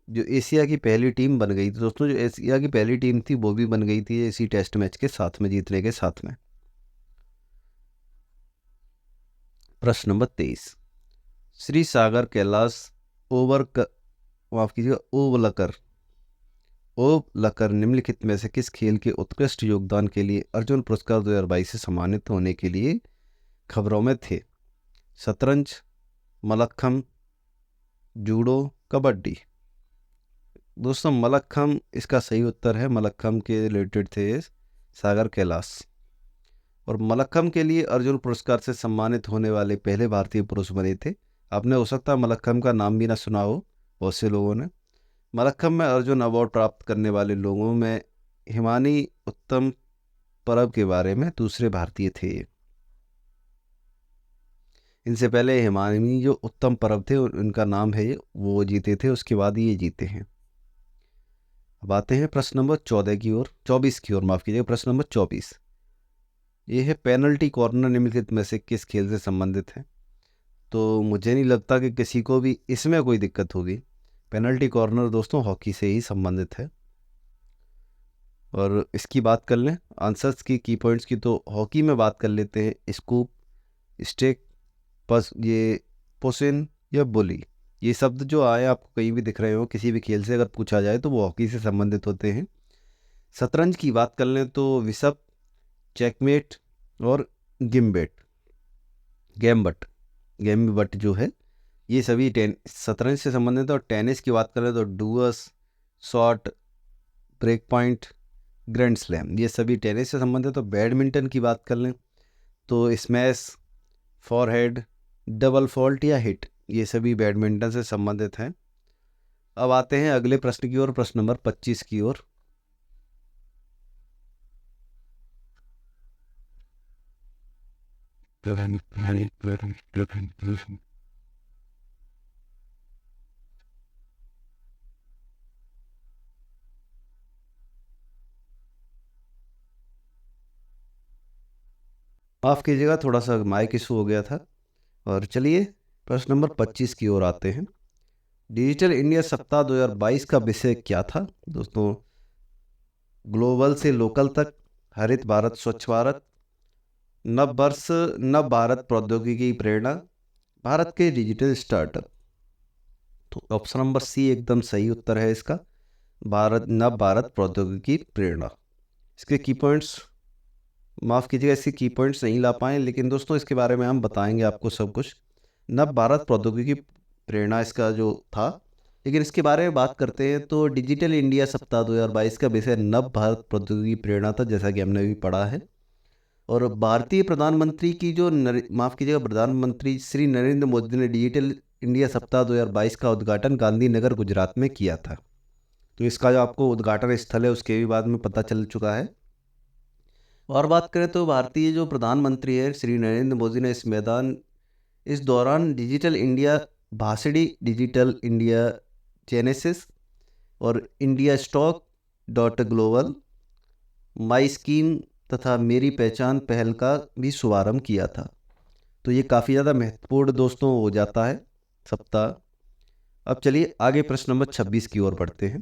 जो एशिया की पहली टीम बन गई थी दोस्तों। जो एशिया की पहली टीम थी वो भी बन गई थी इसी टेस्ट मैच के साथ में, जीतने के साथ में। प्रश्न नंबर 23, श्री सागर कैलाश ओवलकर निम्नलिखित में से किस खेल के उत्कृष्ट योगदान के लिए अर्जुन पुरस्कार 2022 से सम्मानित होने के लिए खबरों में थे? शतरंज, मलक्खम, जूडो, कबड्डी। दोस्तों मलक्खम इसका सही उत्तर है। मलक्खम के रिलेटेड थे सागर कैलाश। और मलक्खम के लिए अर्जुन पुरस्कार से सम्मानित होने वाले पहले भारतीय पुरुष बने थे। आपने हो सकता है मलक्खम का नाम भी ना सुना हो बहुत से लोगों ने। मलक्खम में अर्जुन अवार्ड प्राप्त करने वाले लोगों में हिमानी उत्तम परब के बारे में दूसरे भारतीय थे। इनसे पहले हिमानी जो उत्तम परब थे उनका नाम है वो जीते थे, उसके बाद ये जीते हैं। अब आते हैं प्रश्न नंबर 24 की ओर, माफ कीजिएगा, प्रश्न नंबर 24। ये है पेनल्टी कॉर्नर निम्नलिखित में से किस खेल से संबंधित है? तो मुझे नहीं लगता कि किसी को भी इसमें कोई दिक्कत होगी। पेनल्टी कॉर्नर दोस्तों हॉकी से ही संबंधित है। और इसकी बात कर लें आंसर्स की पॉइंट्स की, तो हॉकी में बात कर लेते हैं स्कूप, स्टेक, ये पोसिन या बुली। ये शब्द जो आए आपको कहीं भी दिख रहे हो, किसी भी खेल से अगर पूछा जाए तो वो हॉकी से संबंधित होते हैं। शतरंज की बात कर लें तो विशप, चेकमेट और गैम्बट जो है ये सभी शतरंज से संबंधित। और टेनिस की बात करें तो deuce, shot, break point, grand slam, ये सभी टेनिस से संबंधित। तो बैडमिंटन की बात कर लें तो स्मैश, फॉरहेड, डबल फॉल्ट या हिट, ये सभी बैडमिंटन से संबंधित हैं। अब आते हैं अगले प्रश्न की ओर, प्रश्न नंबर 25 की ओर। माफ़ कीजिएगा, थोड़ा सा माइक इशू हो गया था। और चलिए प्रश्न नंबर 25 की ओर आते हैं। डिजिटल इंडिया सप्ताह 2022 का विषय क्या था दोस्तों? ग्लोबल से लोकल तक, हरित भारत, स्वच्छ भारत, नव वर्ष, नव भारत प्रौद्योगिकी प्रेरणा, भारत के डिजिटल स्टार्टअप। तो ऑप्शन नंबर सी एकदम सही उत्तर है इसका, भारत, नव भारत प्रौद्योगिकी प्रेरणा। इसके की पॉइंट्स, माफ़ कीजिएगा, इसके की पॉइंट्स नहीं ला पाए, लेकिन दोस्तों इसके बारे में हम बताएंगे आपको सब कुछ। नव भारत प्रौद्योगिकी प्रेरणा इसका जो था, लेकिन इसके बारे में बात करते हैं तो डिजिटल इंडिया सप्ताह 2022 का विषय नव भारत प्रौद्योगिकी प्रेरणा था, जैसा कि हमने अभी पढ़ा है। और भारतीय प्रधानमंत्री की जो माफ़ कीजिएगा, प्रधानमंत्री श्री नरेंद्र मोदी ने डिजिटल इंडिया सप्ताह 2022 का उद्घाटन गांधीनगर गुजरात में किया था। तो इसका जो आपको उद्घाटन स्थल है उसके भी बाद में पता चल चुका है। और बात करें तो भारतीय जो प्रधानमंत्री है श्री नरेंद्र मोदी ने इस दौरान digital India Bhashini, digital India genesis और इंडिया स्टॉक डॉट ग्लोबल, माई स्कीम तथा मेरी पहचान पहल का भी शुभारंभ किया था। तो ये काफ़ी ज़्यादा महत्वपूर्ण दोस्तों हो जाता है सप्ताह। अब चलिए आगे प्रश्न नंबर 26 की ओर बढ़ते हैं।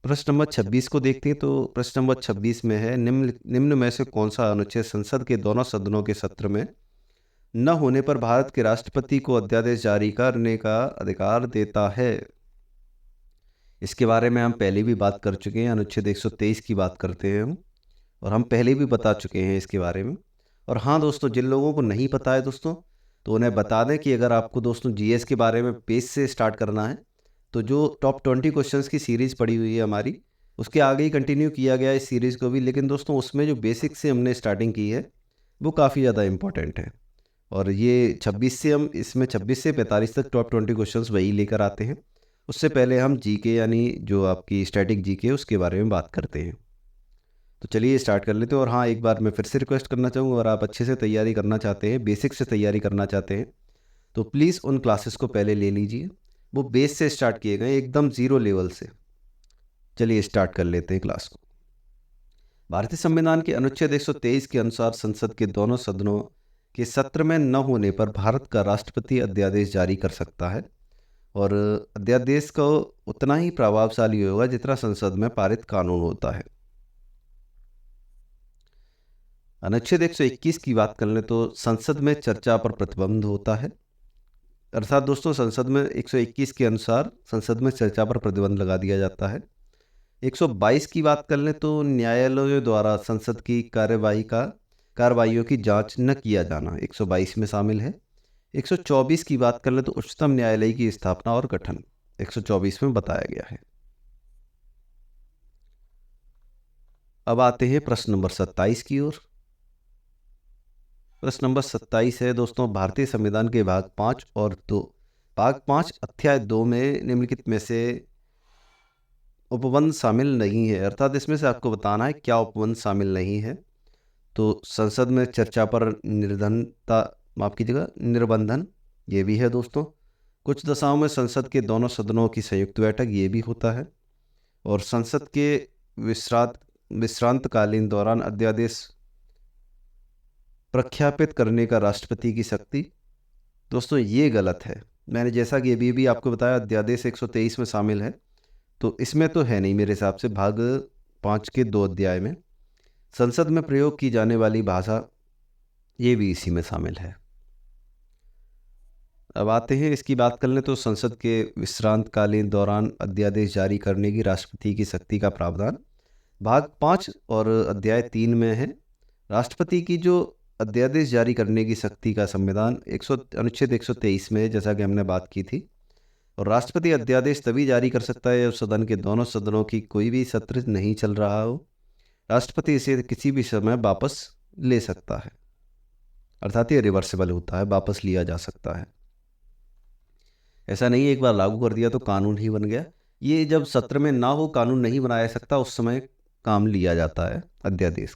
प्रश्न नंबर 26 को देखते हैं। तो प्रश्न नंबर 26 में है, निम्न में से कौन सा अनुच्छेद संसद के दोनों सदनों के सत्र में न होने पर भारत के राष्ट्रपति को अध्यादेश जारी करने का अधिकार देता है? इसके बारे में हम पहले भी बात कर चुके हैं, अनुच्छेद 123 की बात करते हैं हम, और हम पहले भी बता चुके हैं इसके बारे में। और हाँ दोस्तों, जिन लोगों को नहीं पता है दोस्तों, तो उन्हें बता दें कि अगर आपको दोस्तों जीएस के बारे में पेज से स्टार्ट करना है तो जो टॉप 20 क्वेश्चंस की सीरीज़ पड़ी हुई है हमारी, उसके आगे ही कंटिन्यू किया गया है इस सीरीज़ को भी। लेकिन दोस्तों उसमें जो बेसिक से हमने स्टार्टिंग की है वो काफ़ी ज़्यादा इंपॉर्टेंट है। और ये 26 से हम इसमें 26 से 45 तक टॉप 20 क्वेश्चंस वही लेकर आते हैं। उससे पहले हम जीके यानी जो आपकी स्टैटिक जीके उसके बारे में बात करते हैं। तो चलिए स्टार्ट कर लेते हैं। और हाँ, एक बार मैं फिर से रिक्वेस्ट करना चाहूँगा, अगर आप अच्छे से तैयारी करना चाहते हैं, बेसिक से तैयारी करना चाहते हैं, तो प्लीज़ उन क्लासेस को पहले ले लीजिए। वो बेस से स्टार्ट किए गए, एकदम ज़ीरो लेवल से। चलिए स्टार्ट कर लेते हैं क्लास को। भारतीय संविधान के अनुच्छेद 123 के अनुसार संसद के दोनों सदनों के सत्र में न होने पर भारत का राष्ट्रपति अध्यादेश जारी कर सकता है। और अध्यादेश का उतना ही प्रभावशाली होगा जितना संसद में पारित कानून होता है। अनुच्छेद 121 की बात कर लें तो संसद में चर्चा पर प्रतिबंध होता है। अर्थात दोस्तों संसद में 121 के अनुसार संसद में चर्चा पर प्रतिबंध लगा दिया जाता है। 122 की बात कर लें तो न्यायालयों द्वारा संसद की कार्रवाइयों की जांच न किया जाना 122 में शामिल है। 124 की बात कर लें तो उच्चतम न्यायालय की स्थापना और गठन 124 में बताया गया है। अब आते हैं प्रश्न नंबर 27 की ओर। प्रश्न नंबर 27 है दोस्तों, भारतीय संविधान के भाग 5 और 2, भाग 5 अध्याय 2 में निम्नलिखित में से उपबंध शामिल नहीं है। अर्थात इसमें से आपको बताना है क्या उपबंध शामिल नहीं है। तो संसद में चर्चा पर निर्बंधन, ये भी है दोस्तों। कुछ दशाओं में संसद के दोनों सदनों की संयुक्त बैठक, ये भी होता है। और संसद के विश्रांतकालीन दौरान अध्यादेश प्रख्यापित करने का राष्ट्रपति की शक्ति, दोस्तों ये गलत है। मैंने जैसा कि अभी भी आपको बताया अध्यादेश 123 में शामिल है, तो इसमें तो है नहीं मेरे हिसाब से। भाग 5 के 2 अध्याय में संसद में प्रयोग की जाने वाली भाषा, ये भी इसी में शामिल है। अब आते हैं इसकी बात कर लें तो संसद के विश्रांतकालीन दौरान अध्यादेश जारी करने की राष्ट्रपति की शक्ति का प्रावधान भाग 5 और अध्याय 3 में है। राष्ट्रपति की जो अध्यादेश जारी करने की शक्ति का संविधान अनुच्छेद 123 में, जैसा कि हमने बात की थी। और राष्ट्रपति अध्यादेश तभी जारी कर सकता है जब सदन के दोनों सदनों की कोई भी सत्र नहीं चल रहा हो। राष्ट्रपति इसे किसी भी समय वापस ले सकता है, अर्थात ये रिवर्सिबल होता है, वापस लिया जा सकता है। ऐसा नहीं एक बार लागू कर दिया तो कानून ही बन गया। ये जब सत्र में ना हो, कानून नहीं बनाया सकता, उस समय काम लिया जाता है अध्यादेश।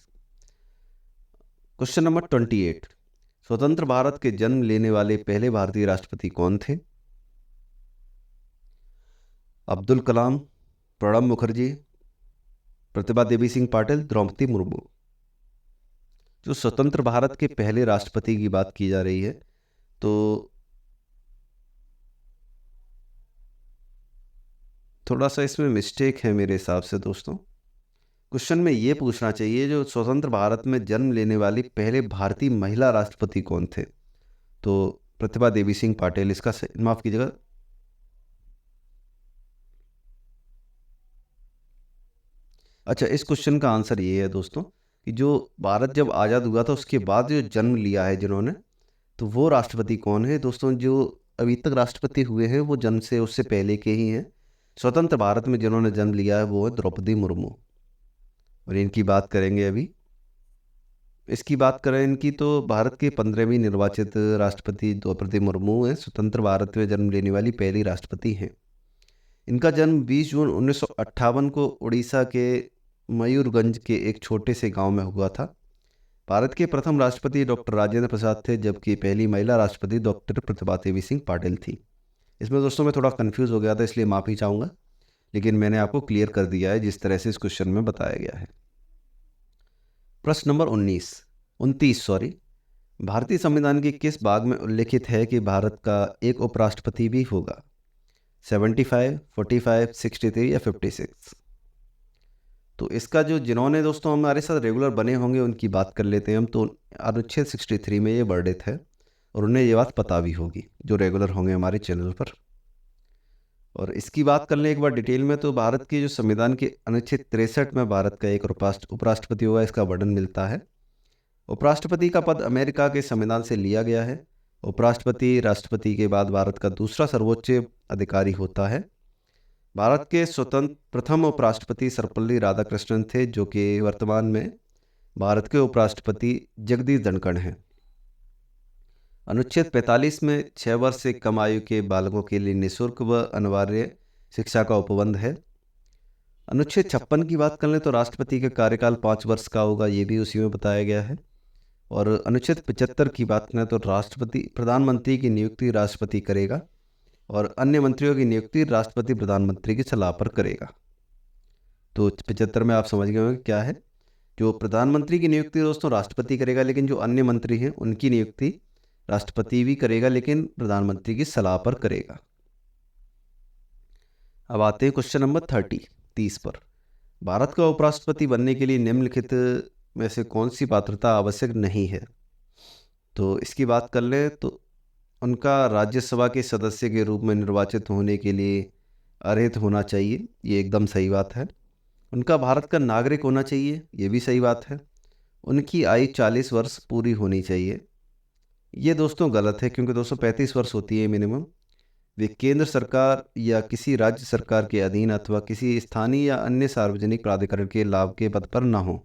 क्वेश्चन नंबर 28, स्वतंत्र भारत के जन्म लेने वाले पहले भारतीय राष्ट्रपति कौन थे? अब्दुल कलाम, प्रणब मुखर्जी, प्रतिभा देवी सिंह पाटिल, द्रौपदी मुर्मू। जो स्वतंत्र भारत के पहले राष्ट्रपति की बात की जा रही है, तो थोड़ा सा इसमें मिस्टेक है मेरे हिसाब से दोस्तों। क्वेश्चन में ये पूछना चाहिए जो स्वतंत्र भारत में जन्म लेने वाली पहले भारतीय महिला राष्ट्रपति कौन थे? तो प्रतिभा देवी सिंह पाटिल। इसका माफ कीजिएगा, अच्छा, इस क्वेश्चन का आंसर ये है दोस्तों कि जो भारत जब आज़ाद हुआ था उसके बाद जो जन्म लिया है जिन्होंने, तो वो राष्ट्रपति कौन है दोस्तों? जो अभी तक राष्ट्रपति हुए हैं वो जन्म से उससे पहले के ही हैं। स्वतंत्र भारत में जिन्होंने जन्म लिया है वो है द्रौपदी मुर्मू। और इनकी बात करेंगे अभी। इसकी बात करें इनकी, तो भारत के 15वीं निर्वाचित राष्ट्रपति द्रौपदी मुर्मू हैं। स्वतंत्र भारत में जन्म लेने वाली पहली राष्ट्रपति हैं। इनका जन्म 20 जून 1958 को उड़ीसा के मयूरगंज के एक छोटे से गांव में हुआ था। भारत के प्रथम राष्ट्रपति डॉक्टर राजेंद्र प्रसाद थे, जबकि पहली महिला राष्ट्रपति डॉक्टर प्रतिभा देवी सिंह पाटिल थी। इसमें दोस्तों मैं थोड़ा कंफ्यूज हो गया था, इसलिए माफ़ी चाहूँगा, लेकिन मैंने आपको क्लियर कर दिया है जिस तरह से इस क्वेश्चन में बताया गया है। प्रश्न नंबर 29 भारतीय संविधान के किस भाग में उल्लिखित है कि भारत का एक उपराष्ट्रपति भी होगा? 75, 45, 63 या 56? तो इसका जो जिन्होंने दोस्तों हमारे साथ रेगुलर बने होंगे उनकी बात कर लेते हैं हम। तो अनुच्छेद 63 में ये वर्णित है और उन्हें ये बात पता भी होगी जो रेगुलर होंगे हमारे चैनल पर। और इसकी बात कर लें एक बार डिटेल में, तो भारत के जो संविधान के अनुच्छेद 63 में भारत का एक उपराष्ट्रपति होगा, इसका वर्णन मिलता है। उपराष्ट्रपति का पद अमेरिका के संविधान से लिया गया है। उपराष्ट्रपति राष्ट्रपति के बाद भारत का दूसरा सर्वोच्च अधिकारी होता है। भारत के स्वतंत्र प्रथम उपराष्ट्रपति सर्वपल्ली राधाकृष्णन थे, जो कि वर्तमान में भारत के उपराष्ट्रपति जगदीप धनखड़ हैं। अनुच्छेद 45 में 6 वर्ष से कम आयु के बालकों के लिए निःशुल्क व अनिवार्य शिक्षा का उपबंध है। अनुच्छेद 56 की बात कर लें तो राष्ट्रपति का कार्यकाल 5 वर्ष का होगा, ये भी उसी में बताया गया है। और अनुच्छेद 75 की बात करें तो प्रधानमंत्री की नियुक्ति राष्ट्रपति करेगा और अन्य मंत्रियों की नियुक्ति राष्ट्रपति प्रधानमंत्री की सलाह पर करेगा। तो 75 में आप समझ गए होंगे क्या है। जो प्रधानमंत्री की नियुक्ति दोस्तों राष्ट्रपति करेगा, लेकिन जो अन्य मंत्री हैं उनकी नियुक्ति राष्ट्रपति भी करेगा, लेकिन प्रधानमंत्री की सलाह पर करेगा। अब आते हैं क्वेश्चन नंबर 30 पर। भारत का उपराष्ट्रपति बनने के लिए निम्नलिखित में से कौन सी पात्रता आवश्यक नहीं है? तो इसकी बात कर ले तो उनका राज्यसभा के सदस्य के रूप में निर्वाचित होने के लिए अर्हता होना चाहिए, ये एकदम सही बात है। उनका भारत का नागरिक होना चाहिए, ये भी सही बात है। उनकी आयु 40 वर्ष पूरी होनी चाहिए, ये दोस्तों गलत है, क्योंकि दोस्तों 35 वर्ष होती है मिनिमम। वे केंद्र सरकार या किसी राज्य सरकार के अधीन अथवा किसी स्थानीय या अन्य सार्वजनिक प्राधिकरण के लाभ के पद पर ना हो,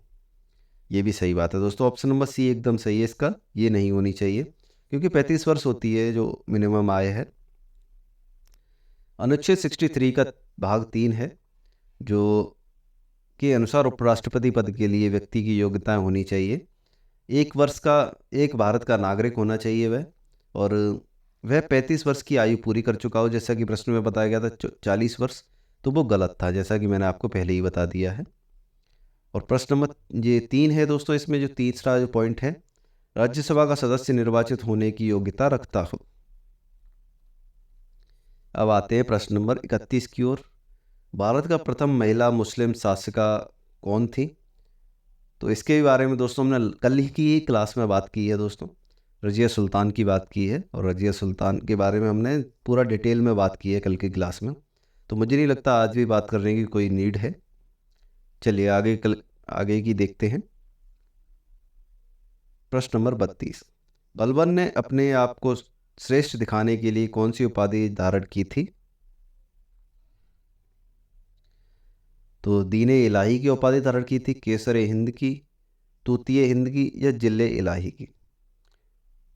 ये भी सही बात है दोस्तों। ऑप्शन नंबर सी एकदम सही है इसका, ये नहीं होनी चाहिए, क्योंकि 35 वर्ष होती है जो मिनिमम आय है। अनुच्छेद 63 का भाग 3 है, जो के अनुसार उपराष्ट्रपति पद के लिए व्यक्ति की योग्यताएं होनी चाहिए। 1 वर्ष का एक भारत का नागरिक होना चाहिए वह, और वह 35 वर्ष की आयु पूरी कर चुका हो, जैसा कि प्रश्न में बताया गया था 40 वर्ष, तो वो गलत था, जैसा कि मैंने आपको पहले ही बता दिया है। और प्रश्न नंबर ये 3 है दोस्तों, इसमें जो तीसरा जो पॉइंट है, राज्यसभा का सदस्य निर्वाचित होने की योग्यता रखता हो। अब आते हैं प्रश्न नंबर 31 की ओर। भारत का प्रथम महिला मुस्लिम शासिका कौन थी? तो इसके बारे में दोस्तों हमने कल ही की क्लास में बात की है दोस्तों, रजिया सुल्तान की बात की है, और रजिया सुल्तान के बारे में हमने पूरा डिटेल में बात की है कल की क्लास में। तो मुझे नहीं लगता आज भी बात करने की कोई नीड है। चलिए आगे की देखते हैं। प्रश्न नंबर 32, बलबन ने अपने आप को श्रेष्ठ दिखाने के लिए कौन सी उपाधि धारण की थी? तो दीने इलाही की उपाधि धारण की थी, केसर हिंद की, तूतीय हिंद की, या जिले इलाही की?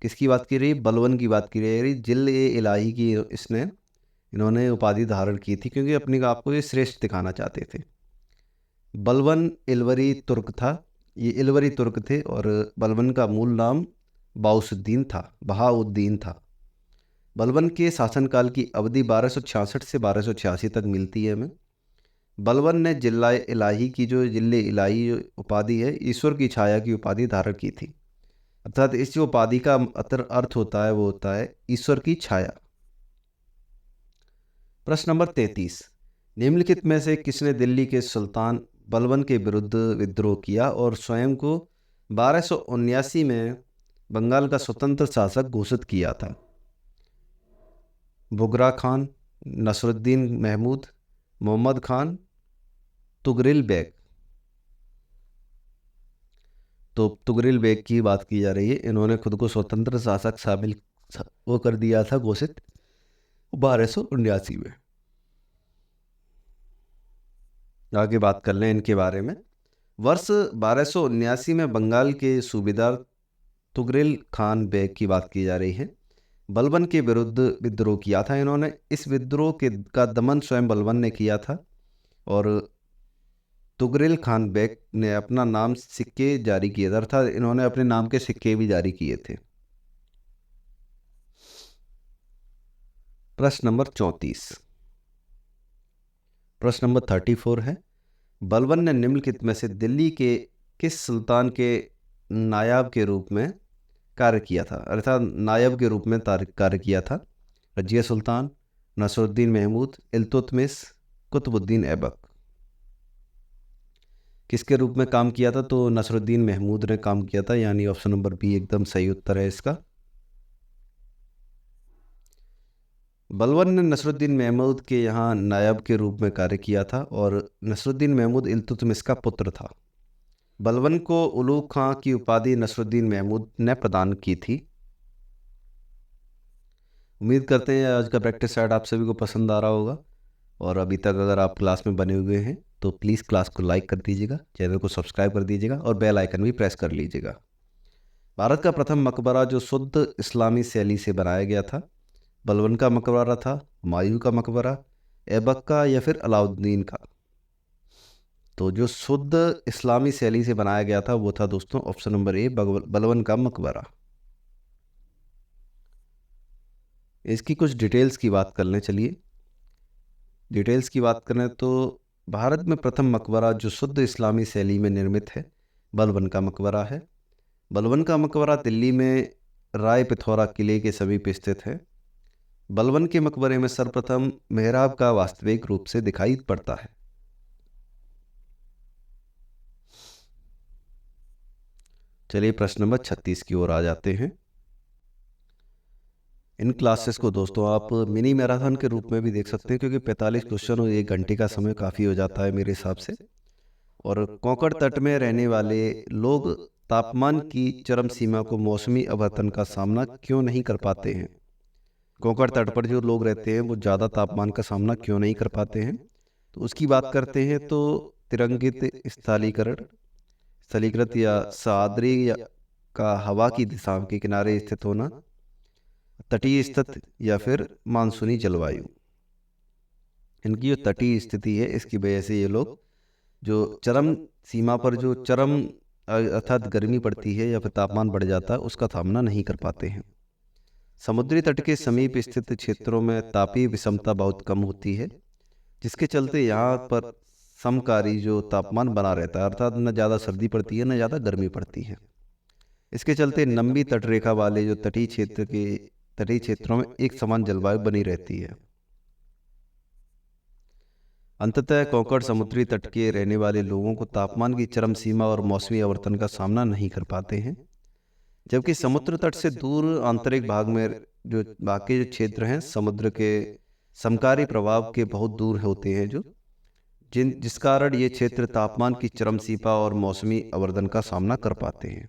किसकी बात की रही? बलबन की बात की रही। जिले इलाही की इन्होंने उपाधि धारण की थी क्योंकि अपने आप को ये श्रेष्ठ दिखाना चाहते थे। बलबन इलवरी तुर्क था, ये इलवरी तुर्क थे, और बलबन का मूल नाम बहाउद्दीन था। बलबन के शासनकाल की अवधि 1266 से 1286 तक मिलती है हमें। बलबन ने जिला इलाही की जो जिले इलाही उपाधि है, ईश्वर की छाया की उपाधि धारण की थी। अर्थात इस जो उपाधि का अर्थ होता है वो होता है ईश्वर की छाया। प्रश्न नंबर 33, निम्नलिखित में से किसने दिल्ली के सुल्तान बलबन के विरुद्ध विद्रोह किया और स्वयं को 1279 में बंगाल का स्वतंत्र शासक घोषित किया था? बुगरा खान, नसरुद्दीन महमूद, मोहम्मद खान, तुगरिल बेग? तो तुगरिल बेग की बात की जा रही है। इन्होंने खुद को स्वतंत्र शासक शामिल वो कर दिया था घोषित 1279 में। आगे बात कर लें इनके बारे में। वर्ष 1279 में बंगाल के सूबेदार तुगरिल खान बेग की बात की जा रही है। बलबन के विरुद्ध विद्रोह किया था इन्होंने। इस विद्रोह का दमन स्वयं बलबन ने किया था और तुगरिल खान बेग ने अपना नाम सिक्के जारी किए थे, अर्थात इन्होंने अपने नाम के सिक्के भी जारी किए थे। प्रश्न नंबर 34, प्रश्न नंबर 34 है, बलबन ने निम्नलिखित में से दिल्ली के किस सुल्तान के नायाब के रूप में कार्य किया था? अर्थात नायब के रूप में कार्य किया था। रजिया सुल्तान, नसरुद्दीन महमूद, इल्तुतमिश, कुतुबुद्दीन ऐबक? किसके रूप में काम किया था? तो नसरुद्दीन महमूद ने काम किया था, यानी ऑप्शन नंबर बी एकदम सही उत्तर है इसका। बलबन ने नसरुद्दीन महमूद के यहाँ नायब के रूप में कार्य किया था और नसरुद्दीन महमूद इल्तुतमिश का पुत्र था। बलबन को उलूग खां की उपाधि नसरुद्दीन महमूद ने प्रदान की थी। उम्मीद करते हैं आज का प्रैक्टिस सेट आप सभी को पसंद आ रहा होगा, और अभी तक अगर आप क्लास में बने हुए हैं तो प्लीज़ क्लास को लाइक कर दीजिएगा, चैनल को सब्सक्राइब कर दीजिएगा और बेल आइकन भी प्रेस कर लीजिएगा। भारत का प्रथम मकबरा जो शुद्ध इस्लामी शैली से बनाया गया था, बलबन का मकबरा था, हुमायूं का मकबरा, ऐबक का, या फिर अलाउद्दीन का? तो जो शुद्ध इस्लामी शैली से बनाया गया था वो था दोस्तों ऑप्शन नंबर ए, बलबन का मकबरा। इसकी कुछ डिटेल्स की बात कर लें। चलिए डिटेल्स की बात करें तो भारत में प्रथम मकबरा जो शुद्ध इस्लामी शैली में निर्मित है, बलबन का मकबरा है। बलबन का मकबरा दिल्ली में राय पिथौरा किले के समीप स्थित है। बलबन के मकबरे में सर्वप्रथम मेहराब का वास्तविक रूप से दिखाई पड़ता है। चलिए प्रश्न नंबर 36 की ओर आ जाते हैं। इन क्लासेस को दोस्तों आप मिनी मैराथन के रूप में भी देख सकते हैं, क्योंकि 45 क्वेश्चन और 1 घंटे का समय काफ़ी हो जाता है मेरे हिसाब से। और कोंकण तट में रहने वाले लोग तापमान की चरम सीमा को मौसमी अवर्तन का सामना क्यों नहीं कर पाते हैं? कोंकण तट पर जो लोग रहते हैं वो ज़्यादा तापमान का सामना क्यों नहीं कर पाते हैं? तो उसकी बात करते हैं तो तिरंगित स्थलीकृत या सादरी का हवा की दिशाओं के किनारे स्थित होना, तटीय स्थित, या फिर मानसूनी जलवायु। इनकी जो तटीय स्थिति है इसकी वजह से ये लोग जो चरम सीमा पर जो चरम अर्थात गर्मी पड़ती है या फिर तापमान बढ़ जाता है उसका सामना नहीं कर पाते हैं। समुद्री तट के समीप स्थित क्षेत्रों में तापीय विषमता बहुत कम होती है, जिसके चलते यहाँ पर समकारी जो तापमान बना रहता है, अर्थात न ज़्यादा सर्दी पड़ती है न ज़्यादा गर्मी पड़ती है। इसके चलते लंबी तटरेखा वाले जो तटीय क्षेत्रों में एक समान जलवायु बनी रहती है। अंततः कोंकण समुद्री तट के रहने वाले लोगों को तापमान की चरम सीमा और मौसमी आवर्तन का सामना नहीं कर पाते हैं, जबकि समुद्र तट से दूर आंतरिक भाग में जो बाकी जो क्षेत्र हैं समुद्र के समकारी प्रभाव के बहुत दूर होते हैं, जिस कारण ये क्षेत्र तापमान की चरम सीमा और मौसमी आवर्तन का सामना कर पाते हैं।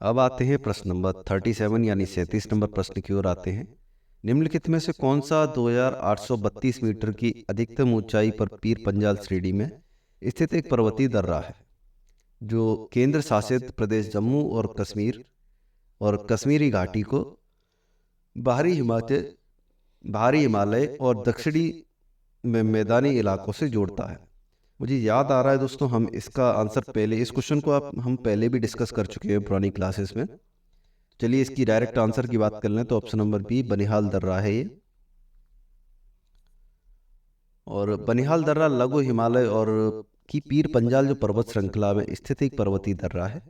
अब आते हैं प्रश्न नंबर 37 यानी 37 नंबर प्रश्न की ओर आते हैं। निम्नलिखित में से कौन सा 2832 मीटर की अधिकतम ऊंचाई पर पीर पंजाल श्रेणी में स्थित एक पर्वतीय दर्रा है, जो केंद्र शासित प्रदेश जम्मू और कश्मीर और कश्मीरी घाटी को बाहरी हिमालय और दक्षिणी में मैदानी इलाकों से जोड़ता है। मुझे याद आ रहा है दोस्तों, हम इसका आंसर पहले, इस क्वेश्चन को हम पहले भी डिस्कस कर चुके हैं पुरानी क्लासेस में। चलिए इसकी डायरेक्ट आंसर की बात कर लें तो ऑप्शन नंबर बी बनिहाल दर्रा है ये। और बनिहाल दर्रा लघु हिमालय और की पीर पंजाल जो पर्वत श्रृंखला में स्थित एक पर्वतीय दर्रा है,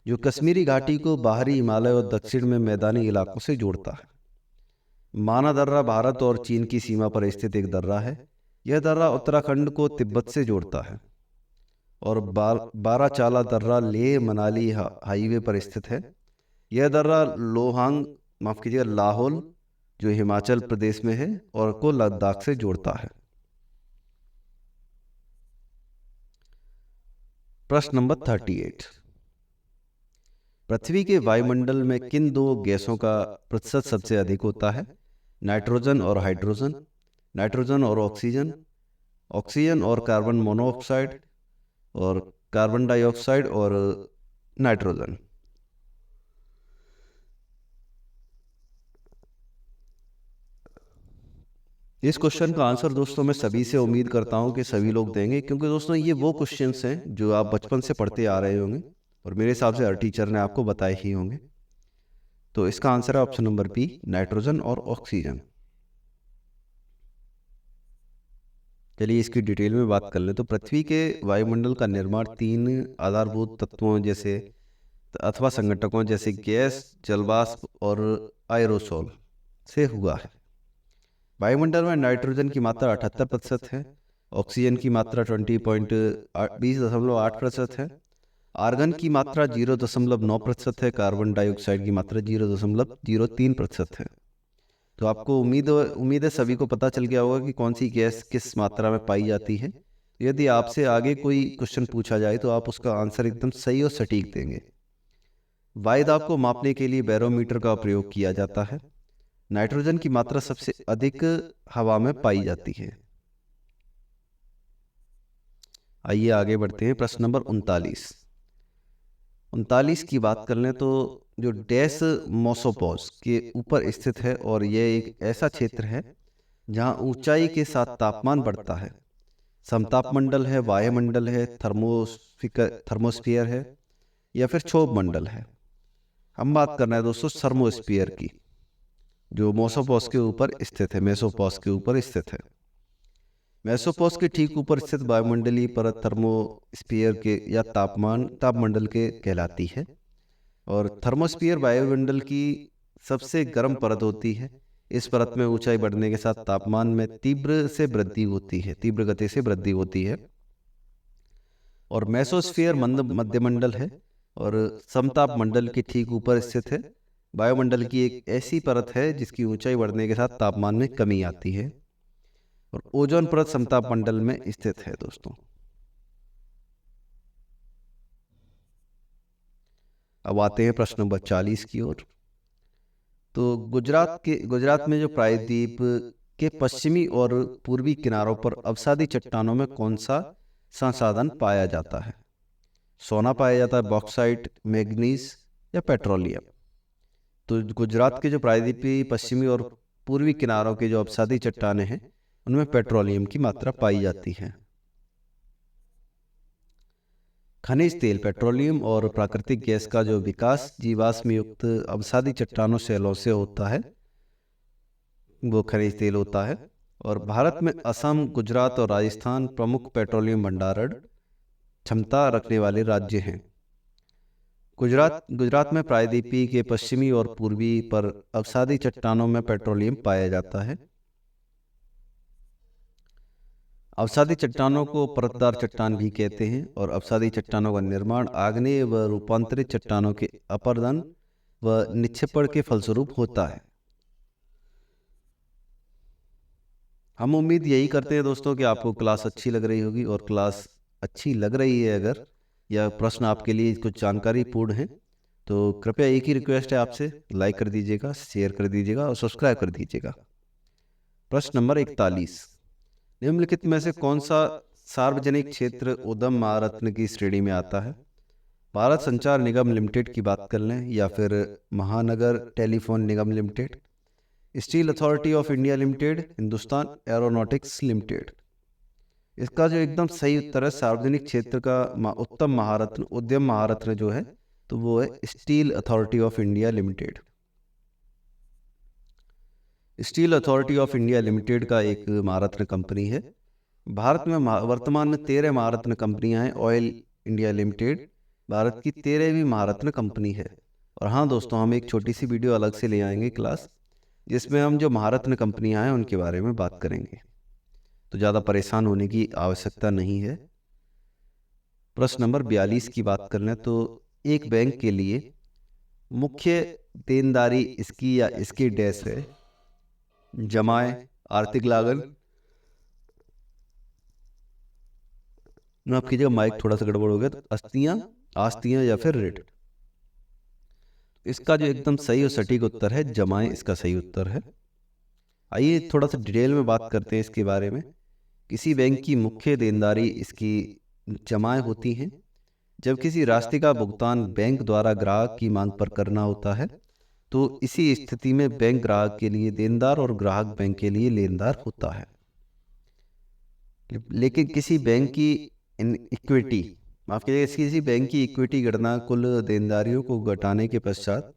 जो कश्मीरी घाटी को बाहरी हिमालय और दक्षिण में मैदानी इलाकों से जोड़ता है। माना दर्रा भारत और चीन की सीमा पर स्थित एक दर्रा है। यह दर्रा उत्तराखंड को तिब्बत से जोड़ता है। और बाराचाला दर्रा लेह मनाली हाईवे पर स्थित है। यह दर्रा लाहौल जो हिमाचल प्रदेश में है और को लद्दाख से जोड़ता है। प्रश्न नंबर 38, पृथ्वी के वायुमंडल में किन दो गैसों का प्रतिशत सबसे अधिक होता है? नाइट्रोजन और हाइड्रोजन, नाइट्रोजन और ऑक्सीजन, ऑक्सीजन और कार्बन मोनोऑक्साइड, और कार्बन डाइऑक्साइड और नाइट्रोजन। इस क्वेश्चन का आंसर दोस्तों मैं सभी से उम्मीद करता हूं कि सभी लोग देंगे, क्योंकि दोस्तों ये वो क्वेश्चंस हैं जो आप बचपन से पढ़ते आ रहे होंगे और मेरे हिसाब से हर टीचर ने आपको बताए ही होंगे। तो इसका आंसर है ऑप्शन नंबर बी, नाइट्रोजन और ऑक्सीजन। चलिए इसकी डिटेल में बात कर लें तो पृथ्वी के वायुमंडल का निर्माण 3 आधारभूत तत्वों जैसे अथवा संघटकों जैसे गैस, जलवाष्प और एरोसोल से हुआ है। वायुमंडल में नाइट्रोजन की मात्रा 78% है, ऑक्सीजन की मात्रा 20.8% है, आर्गन की मात्रा 0.9% है, कार्बन डाइऑक्साइड की मात्रा 0.03% है। तो आपको उम्मीद है सभी को पता चल गया होगा कि कौन सी गैस किस मात्रा में पाई जाती है। यदि आपसे आगे कोई क्वेश्चन पूछा जाए तो आप उसका आंसर एकदम सही और सटीक देंगे। वायु दाब को मापने के लिए बैरोमीटर का प्रयोग किया जाता है। नाइट्रोजन की मात्रा सबसे अधिक हवा में पाई जाती है। आइए आगे बढ़ते हैं। प्रश्न नंबर 39 की बात कर लें तो जो डैश मोसोपॉज के ऊपर स्थित है और यह एक ऐसा क्षेत्र है जहां ऊंचाई के साथ तापमान बढ़ता है। समतापमंडल है, वायुमंडल है, थर्मोस्फीयर है या फिर क्षोभ मंडल है। हम बात कर रहे हैं दोस्तों थर्मोस्फीयर की, जो मोसोपॉज के ऊपर स्थित है, मेसोपॉज के ऊपर स्थित है। मेसोपॉज के ठीक ऊपर स्थित वायुमंडलीय परत थर्मोस्फीयर के या तापमंडल के कहलाती है। और थर्मोस्फीयर वायुमंडल की सबसे गर्म परत होती है। इस परत में ऊंचाई बढ़ने के साथ तापमान में तीव्र गति से वृद्धि होती है। और मेसोस्फीयर मध्यमंडल है और समताप मंडल के ठीक ऊपर स्थित है। वायुमंडल की एक ऐसी परत है जिसकी ऊंचाई बढ़ने के साथ तापमान में कमी आती है। और ओजोन परत समताप मंडल में स्थित है दोस्तों। अब आते हैं प्रश्न नंबर 40 की ओर। तो गुजरात में जो प्रायद्वीप के पश्चिमी और पूर्वी किनारों पर अवसादी चट्टानों में कौन सा संसाधन पाया जाता है? सोना पाया जाता है, बॉक्साइट, मैग्नीज या पेट्रोलियम। तो गुजरात के जो प्रायद्वीपीय पश्चिमी और पूर्वी किनारों के जो अवसादी चट्टानें हैं उनमें पेट्रोलियम की मात्रा पाई जाती है। खनिज तेल, पेट्रोलियम और प्राकृतिक गैस का जो विकास जीवाश्म युक्त अवसादी चट्टानों सेलों से होता है वो खनिज तेल होता है। और भारत में असम, गुजरात और राजस्थान प्रमुख पेट्रोलियम भंडारण क्षमता रखने वाले राज्य हैं। गुजरात में प्रायद्वीपीय के पश्चिमी और पूर्वी पर अवसादी चट्टानों में पेट्रोलियम पाया जाता है। अवसादी चट्टानों को परतदार चट्टान भी कहते हैं। और अवसादी चट्टानों का निर्माण आग्नेय व रूपांतरित चट्टानों के अपरदन व निक्षेपण के फलस्वरूप होता है। हम उम्मीद यही करते हैं दोस्तों कि आपको क्लास अच्छी लग रही होगी। और क्लास अच्छी लग रही है अगर, या प्रश्न आपके लिए कुछ जानकारी पूर्ण है, तो कृपया एक ही रिक्वेस्ट है आपसे, लाइक कर दीजिएगा, शेयर कर दीजिएगा और सब्सक्राइब कर दीजिएगा। प्रश्न नंबर 41, निम्नलिखित में से कौन सा सार्वजनिक क्षेत्र उद्यम महारत्न की श्रेणी में आता है? भारत संचार निगम लिमिटेड की बात कर लें, या फिर महानगर telephone Nigam limited, steel authority of India limited, Hindustan aeronautics limited. इसका जो एकदम सही उत्तर है सार्वजनिक क्षेत्र का उत्तम महारत्न, उद्यम महारत्न जो है, तो वो है steel authority of India limited. Steel authority of India limited का एक महारत्न कंपनी है। भारत में वर्तमान में 13 महारत्न कंपनियां हैं। ऑयल इंडिया लिमिटेड भारत की 13वीं महारत्न कंपनी है। और हाँ दोस्तों, हम एक छोटी सी वीडियो अलग से ले आएंगे क्लास, जिसमें हम जो महारत्न कंपनियां हैं उनके बारे में बात करेंगे, तो ज़्यादा परेशान होने की आवश्यकता नहीं है। प्रश्न नंबर 42 की बात कर लें तो एक बैंक के लिए मुख्य देनदारी इसकी या इसकी डैश है? जमाएं, आर्थिक लागत, माफ कीजिएगा माइक थोड़ा सा गड़बड़ हो गया, तो आस्तियां या फिर ऋण। इसका जो एकदम सही और सटीक उत्तर है जमाएं, इसका सही उत्तर है। आइए थोड़ा सा डिटेल में बात करते हैं इसके बारे में। किसी बैंक की मुख्य देनदारी इसकी जमाएं होती हैं। जब किसी राशि का भुगतान बैंक द्वारा ग्राहक की मांग पर करना होता है, तो इसी स्थिति में बैंक ग्राहक के लिए देनदार और ग्राहक बैंक के लिए लेनदार होता है। लेकिन किसी बैंक की इक्विटी, माफ कीजिएगा, किसी बैंक की इक्विटी गणना कुल देनदारियों को घटाने के पश्चात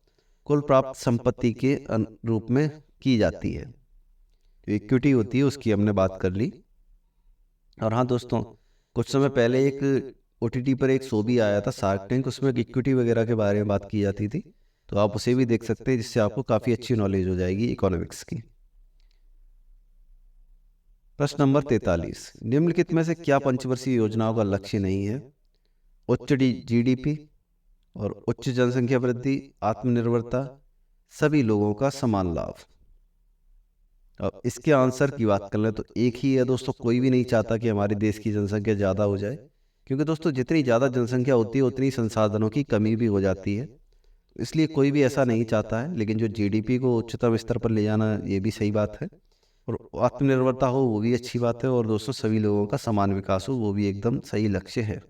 कुल प्राप्त संपत्ति के रूप में की जाती है। जो इक्विटी होती है उसकी हमने बात कर ली। और हाँ दोस्तों, कुछ समय पहले एक OTT पर एक शो भी आया था, शार्क टैंक, उसमें इक्विटी वगैरह के बारे में बात की जाती थी, तो आप उसे भी देख सकते हैं, जिससे आपको काफ़ी अच्छी नॉलेज हो जाएगी इकोनॉमिक्स की। प्रश्न नंबर 43, निम्नलिखित में से क्या पंचवर्षीय योजनाओं का लक्ष्य नहीं है? उच्च GDP और उच्च जनसंख्या वृद्धि, आत्मनिर्भरता, सभी लोगों का समान लाभ। अब इसके आंसर की बात कर लें तो एक ही है दोस्तों, कोई भी नहीं चाहता कि हमारे देश की जनसंख्या ज़्यादा हो जाए, क्योंकि दोस्तों जितनी ज़्यादा जनसंख्या होती है उतनी संसाधनों की कमी भी हो जाती है, इसलिए कोई भी ऐसा नहीं चाहता है। लेकिन जो GDP को उच्चतम स्तर पर ले जाना, ये भी सही बात है, और आत्मनिर्भरता हो वो भी अच्छी बात है, और दोस्तों सभी लोगों का समान विकास हो वो भी एकदम सही लक्ष्य है।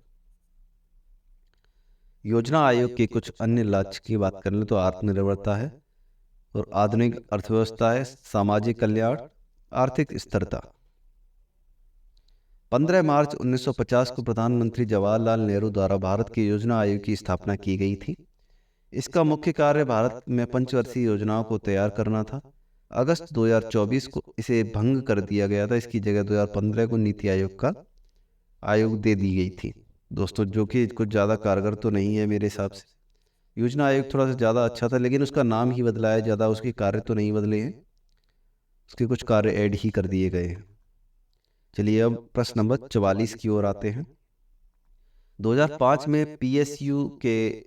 योजना आयोग के कुछ अन्य लक्ष्य की बात कर लें तो आत्मनिर्भरता है, और आधुनिक अर्थव्यवस्था है, सामाजिक कल्याण, आर्थिक स्थिरता। 15 मार्च 1950 को प्रधानमंत्री जवाहरलाल नेहरू द्वारा भारत के योजना आयोग की स्थापना की गई थी। इसका मुख्य कार्य भारत में पंचवर्षीय योजनाओं को तैयार करना था। अगस्त 2024 को इसे भंग कर दिया गया था। इसकी जगह 2015 को नीति आयोग दे दी गई थी दोस्तों, जो कि कुछ ज़्यादा कारगर तो नहीं है मेरे हिसाब से। योजना आयोग थोड़ा सा ज़्यादा अच्छा था, लेकिन उसका नाम ही बदला है, ज़्यादा उसके कार्य तो नहीं बदले हैं, उसके कुछ कार्य ऐड ही कर दिए गए हैं। चलिए अब प्रश्न नंबर 44 की ओर आते हैं। 2005 में PSU के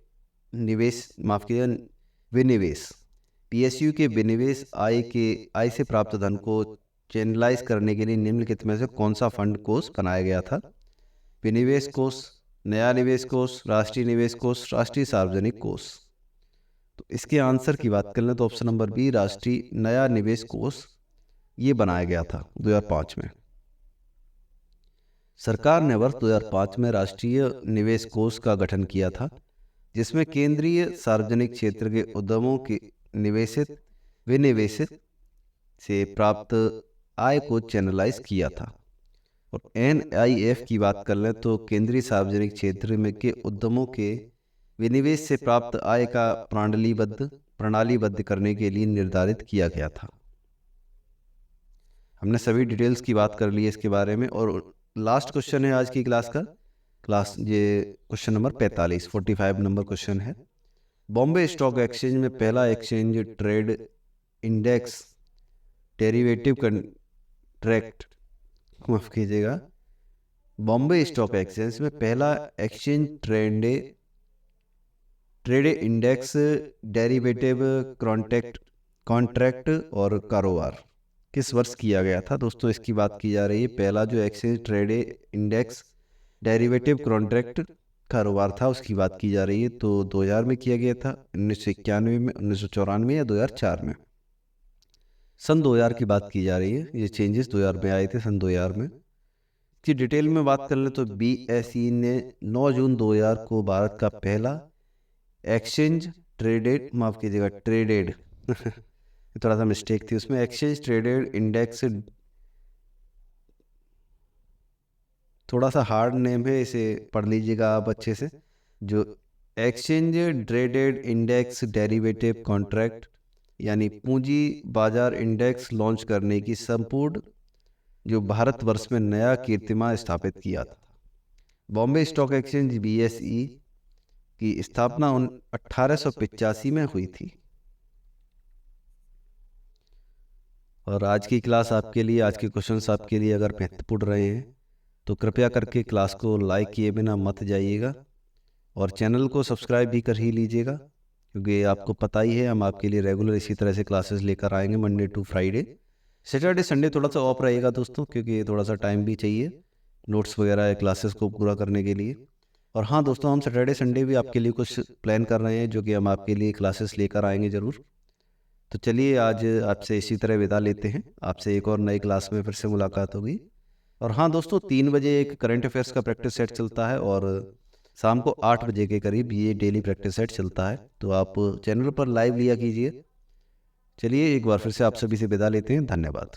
विनिवेश आय से प्राप्त धन को चैनलाइज करने के लिए निम्नलिखित में से कौन सा फंड कोष बनाया गया था? विनिवेश कोष, नया निवेश कोष, राष्ट्रीय निवेश कोष, राष्ट्रीय सार्वजनिक कोष। तो इसके आंसर की बात कर लें तो ऑप्शन नंबर बी, राष्ट्रीय नया निवेश कोष, ये बनाया गया था 2005 में। सरकार ने वर्ष 2005 में राष्ट्रीय निवेश कोष का गठन किया था, जिसमें केंद्रीय सार्वजनिक क्षेत्र के उद्यमों के विनिवेशित से प्राप्त आय को चैनलाइज किया था। और NIF की बात कर लें तो केंद्रीय सार्वजनिक क्षेत्र में के उद्यमों के विनिवेश से प्राप्त आय का प्रणालीबद्ध करने के लिए निर्धारित किया गया था। हमने सभी डिटेल्स की बात कर ली है इसके बारे में। और लास्ट क्वेश्चन है आज की क्लास का, ये क्वेश्चन नंबर 45 नंबर क्वेश्चन है। बॉम्बे स्टॉक एक्सचेंज में पहला exchange trade index derivative contract, माफ कीजिएगा, बॉम्बे स्टॉक एक्सचेंज में पहला exchange trade index derivative contract और कारोबार किस वर्ष किया गया था? दोस्तों इसकी बात की जा रही है। पहला जो exchange trade index derivative contract कारोबार था उसकी बात की जा रही है। तो 2000 में किया गया था, 1991 में, 1994 या 2004 में? सन 2000 की बात की जा रही है। ये चेंजेस 2000 में आए थे, सन 2000 में। की डिटेल में बात कर ले तो BSE ने 9 जून 2000 को भारत का पहला एक्सचेंज ट्रेडेड, माफ कीजिएगा, ट्रेडेड थोड़ा सा मिस्टेक थी उसमें, एक्सचेंज ट्रेडेड इंडेक्स, थोड़ा सा हार्ड नेम है, इसे पढ़ लीजिएगा आप अच्छे से। जो exchange traded index derivative contract यानी पूंजी बाजार इंडेक्स लॉन्च करने की संपूर्ण जो भारतवर्ष में नया कीर्तिमान स्थापित किया था। बॉम्बे स्टॉक एक्सचेंज BSE की स्थापना 1885 में हुई थी। और आज की क्लास आपके लिए, आज के क्वेश्चंस आपके लिए अगर महत्वपूर्ण रहे हैं तो कृपया करके क्लास को लाइक किए बिना मत जाइएगा और चैनल को सब्सक्राइब भी कर ही लीजिएगा, क्योंकि आपको पता ही है हम आपके लिए रेगुलर इसी तरह से क्लासेस लेकर आएंगे Monday to Friday. Saturday Sunday थोड़ा सा ऑफ रहेगा दोस्तों, क्योंकि थोड़ा सा टाइम भी चाहिए नोट्स वगैरह क्लासेस को पूरा करने के लिए। और हाँ दोस्तों, हम सैटरडे संडे भी आपके लिए कुछ प्लान कर रहे हैं जो कि हम आपके लिए क्लासेस लेकर आएंगे ज़रूर। तो चलिए आज आपसे इसी तरह विदा लेते हैं, आपसे एक और नई क्लास में फिर से मुलाकात होगी। और हाँ दोस्तों, 3 बजे एक करंट अफेयर्स का प्रैक्टिस सेट चलता है और शाम को 8 बजे के करीब ये डेली प्रैक्टिस सेट चलता है, तो आप चैनल पर लाइव लिया कीजिए। चलिए एक बार फिर से आप सभी से विदा लेते हैं, धन्यवाद।